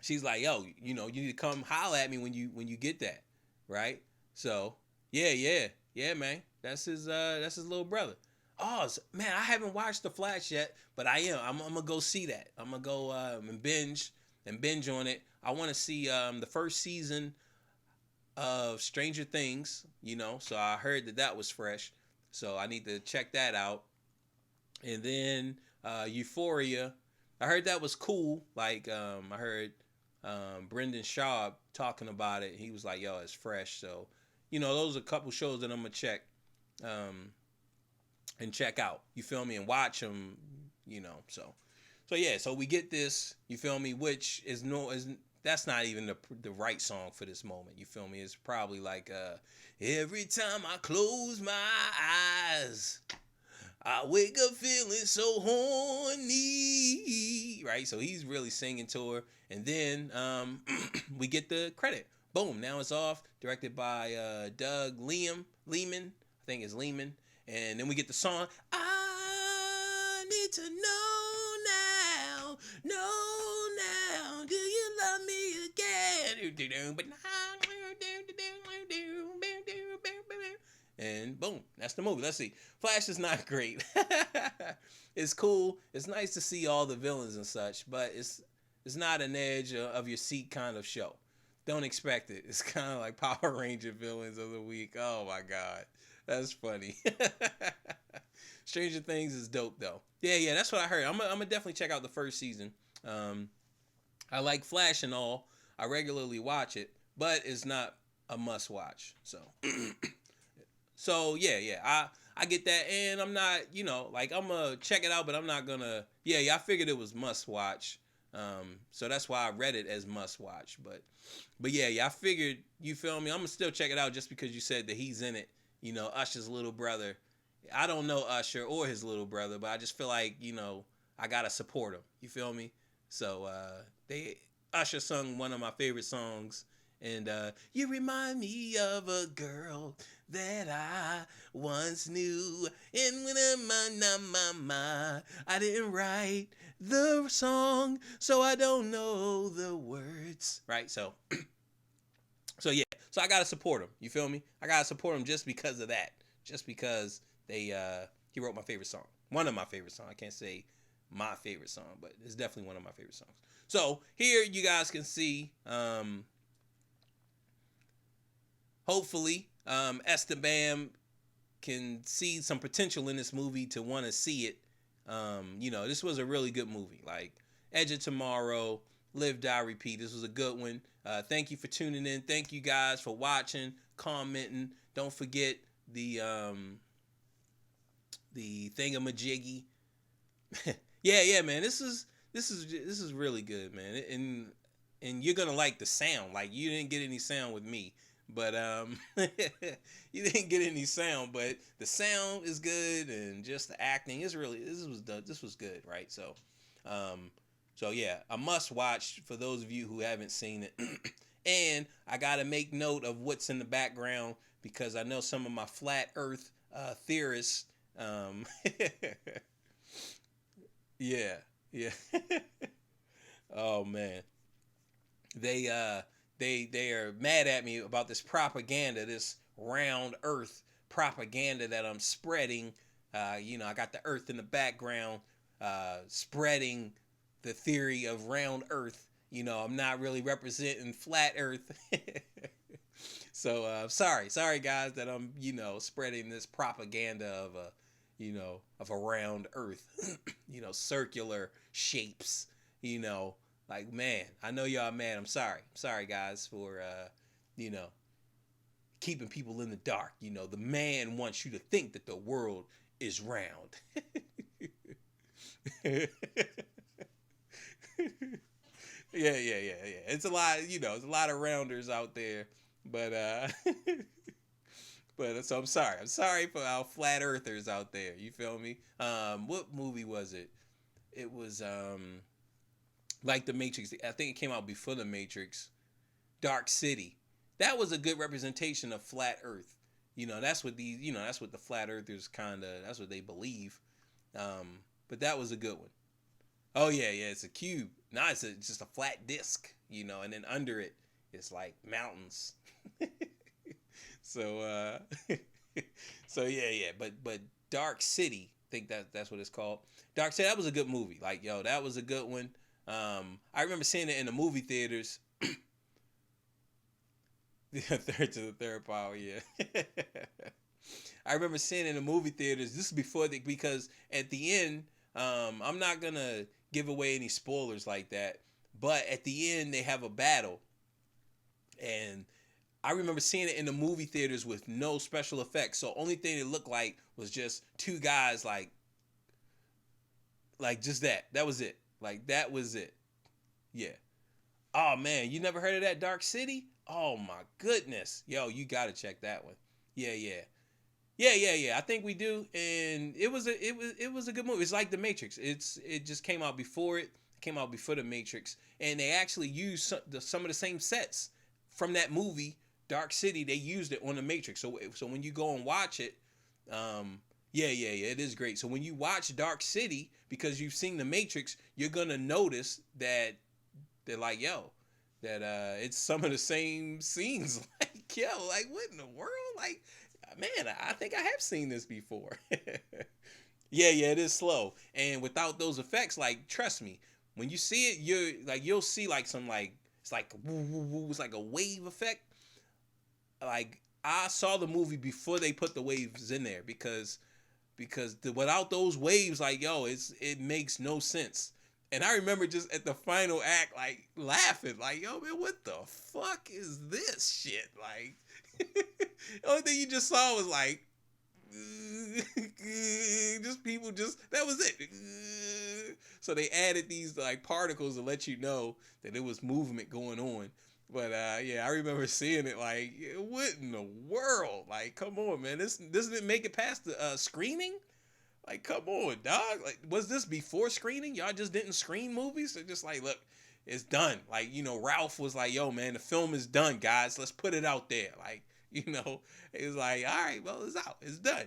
she's like, yo, you need to come holler at me when you get that, right? So, yeah, man. That's his little brother. Oh, man, I haven't watched The Flash yet, but I am. I'm gonna go see that. I'm gonna go and binge on it. I want to see the first season. of Stranger Things, so I heard that that was fresh. So I need to check that out. And then Euphoria, I heard that was cool. Like I heard Brendan Schaub talking about it. He was like, "Yo, it's fresh." So, those are a couple shows that I'm gonna check um, and check out. You feel me? And watch them. So yeah. So we get this. You feel me? Which is that's not even the right song for this moment. You feel me? It's probably like every time I close my eyes, I wake up feeling so horny, right? So he's really singing to her, and then we get the credit. Boom! Now it's off. Directed by Doug Lehman, I think it's Lehman, and then we get the song. I need to know now. Do you love me again? And boom, that's the movie. Let's see. Flash is not great. It's cool. It's nice to see all the villains and such, but it's not an edge of your seat kind of show. Don't expect it. It's kind of like Power Ranger villains of the week. Oh my god, that's funny. Stranger Things is dope though. Yeah, that's what I heard. I'm gonna definitely check out the first season. I like Flash and all. I regularly watch it, but it's not a must watch. So I get that, and I'm not, like I'm gonna check it out, but I'm not gonna. Yeah, I figured it was must watch, so that's why I read it as must watch. But yeah, I figured, you feel me. I'm gonna still check it out just because you said that he's in it. Usher's little brother. I don't know Usher or his little brother, but I just feel like I gotta support him. You feel me? So they Usher sung one of my favorite songs. And you remind me of a girl that I once knew. And when I didn't write the song, so I don't know the words. Right? So yeah. So I gotta support him. You feel me? I gotta support him just because of that. Just because he wrote my favorite song. One of my favorite songs. I can't say my favorite song, but it's definitely one of my favorite songs. So here you guys can see. Hopefully, Esteban can see some potential in this movie to want to see it. This was a really good movie. Like Edge of Tomorrow, Live, Die, Repeat. This was a good one. Thank you for tuning in. Thank you guys for watching, commenting. Don't forget the thingamajiggy. yeah, man. This is really good, man. And you're gonna like the sound. Like you didn't get any sound with me. But you didn't get any sound, but the sound is good, and just the acting is really this was good, right? So yeah, a must watch for those of you who haven't seen it. And I gotta make note of what's in the background because I know some of my flat Earth theorists. Yeah, yeah. Oh man, they they are mad at me about this propaganda, this round earth propaganda that I'm spreading. I got the earth in the background, spreading the theory of round earth. I'm not really representing flat earth. So sorry guys that I'm spreading this propaganda of a round earth. Circular shapes. Like, man, I know y'all mad. I'm sorry guys for keeping people in the dark. The man wants you to think that the world is round. Yeah. It's a lot, there's a lot of rounders out there, but but so I'm sorry. I'm sorry for our flat earthers out there. You feel me? What movie was it? It was like The Matrix. I think it came out before The Matrix. Dark City. That was a good representation of flat Earth. That's what that's what the flat earthers that's what they believe. But that was a good one. Oh yeah, it's a cube. Now it's just a flat disc, and then under it, it's like mountains. So, so yeah. But Dark City, I think that's what it's called. Dark City. That was a good movie. Like that was a good one. I remember seeing it in the movie theaters. A third to the third power, yeah. I remember seeing it in the movie theaters. This is before because at the end, I'm not gonna give away any spoilers like that, but at the end they have a battle, and I remember seeing it in the movie theaters with no special effects. So only thing it looked like was just two guys like just that. That was it. Like that was it. Yeah. Oh man, you never heard of that Dark City? Oh my goodness. Yo, you gotta check that one. Yeah, yeah. Yeah. I think we do, and it was a good movie. It's like The Matrix. It just came out before it. It came out before The Matrix, and they actually used some of the same sets from that movie, Dark City. They used it on The Matrix. So when you go and watch it, yeah, it is great. So when you watch Dark City, because you've seen The Matrix, you're gonna notice that they're like, yo, that it's some of the same scenes. Like, yo, like what in the world? Like, man, I think I have seen this before. Yeah, it is slow. And without those effects, like, trust me, when you see it, you'll see like some like it's like woo woo woo, it's like a wave effect. Like I saw the movie before they put the waves in there because without those waves, like yo, it makes no sense. And I remember just at the final act, like laughing, like yo, man, what the fuck is this shit? Like, the only thing you just saw was like, just people, just that was it. So they added these like particles to let you know that there was movement going on. But yeah, I remember seeing it like, what in the world? Like, come on, man, this didn't make it past the screening. Like, come on, dog. Like, was this before screening? Y'all just didn't screen movies? They're just like, look, it's done. Like, Ralph was like, yo, man, the film is done, guys. Let's put it out there. Like, it was like, all right, well, it's out. It's done.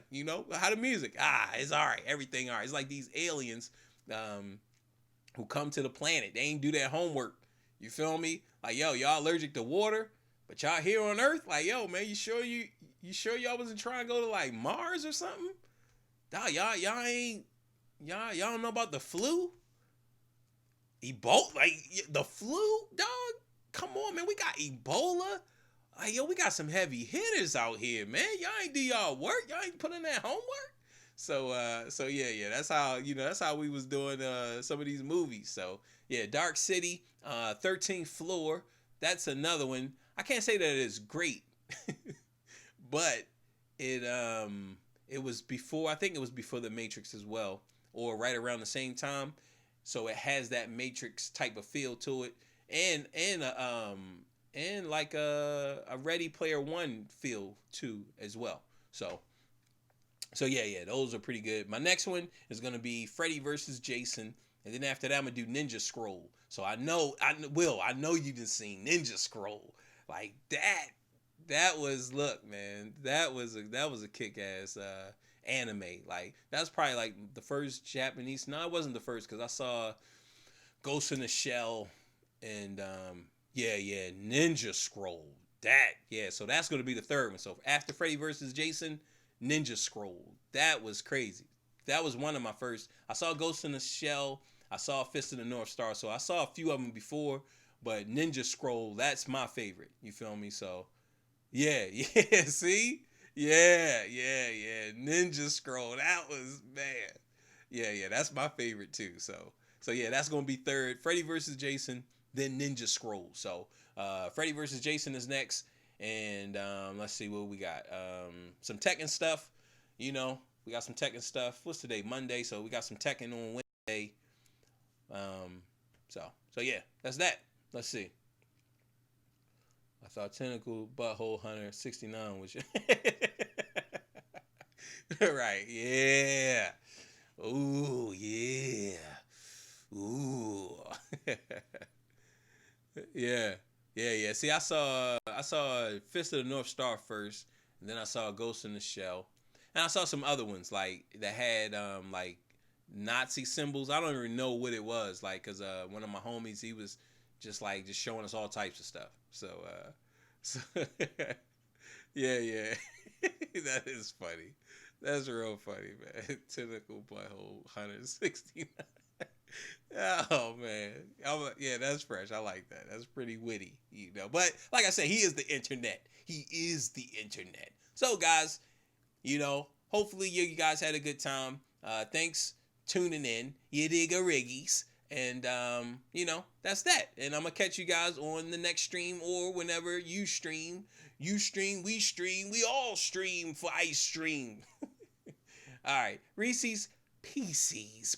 How the music? It's all right. Everything all right. It's like these aliens who come to the planet. They ain't do their homework. You feel me? Like, yo, y'all allergic to water, but y'all here on Earth? Like, yo, man, you sure y'all wasn't trying to go to, like, Mars or something? Dog, y'all ain't y'all don't know about the flu? Ebola, like the flu, dog. Come on, man. We got Ebola. Like, yo, we got some heavy hitters out here, man. Y'all ain't do y'all work. Y'all ain't put in that homework. So yeah. That's how we was doing some of these movies. So yeah, Dark City, 13th Floor. That's another one. I can't say that it's great, but it was before. I think it was before the Matrix as well, or right around the same time. So it has that Matrix type of feel to it, and like a Ready Player One feel too as well. So yeah, those are pretty good. My next one is gonna be Freddy versus Jason, and then after that I'm gonna do Ninja Scroll. So I know you done seen Ninja Scroll like that. That was look, man. That was a kick ass anime. Like that's probably like the first Japanese. No, it wasn't the first because I saw Ghost in the Shell and yeah, Ninja Scroll. That yeah. So that's gonna be the third one. So after Freddy versus Jason, Ninja Scroll. That was crazy. That was one of my first. I saw Ghost in the Shell. I saw Fist of the North Star. So I saw a few of them before, but Ninja Scroll, that's my favorite. You feel me? So yeah, see? Yeah. Ninja Scroll. That was man. Yeah, that's my favorite too. So yeah, that's gonna be third. Freddy versus Jason, then Ninja Scroll. So Freddy versus Jason is next. And let's see what we got. Some Tekken stuff. We got some Tekken stuff. What's today? Monday. So we got some Tekken on Wednesday. So yeah, that's that. Let's see. I thought Tentacle Butthole Hunter 69 was right. Yeah. Ooh, yeah. Ooh. Yeah. See, I saw Fist of the North Star first, and then I saw Ghost in the Shell, and I saw some other ones like that had like Nazi symbols. I don't even know what it was like, cause one of my homies, he was just showing us all types of stuff. So yeah. That is funny. That's real funny, man. Tentacle Butthole 169. Oh man, yeah, that's fresh. I like that. That's pretty witty, you know. But like I said, he is the internet. He is the internet. So guys, you know, hopefully you guys had a good time. Thanks tuning in. You digga riggies. And you know, that's that. And I'm gonna catch you guys on the next stream or whenever you stream. You stream, we all stream for ice stream. All right, Reese's Pieces.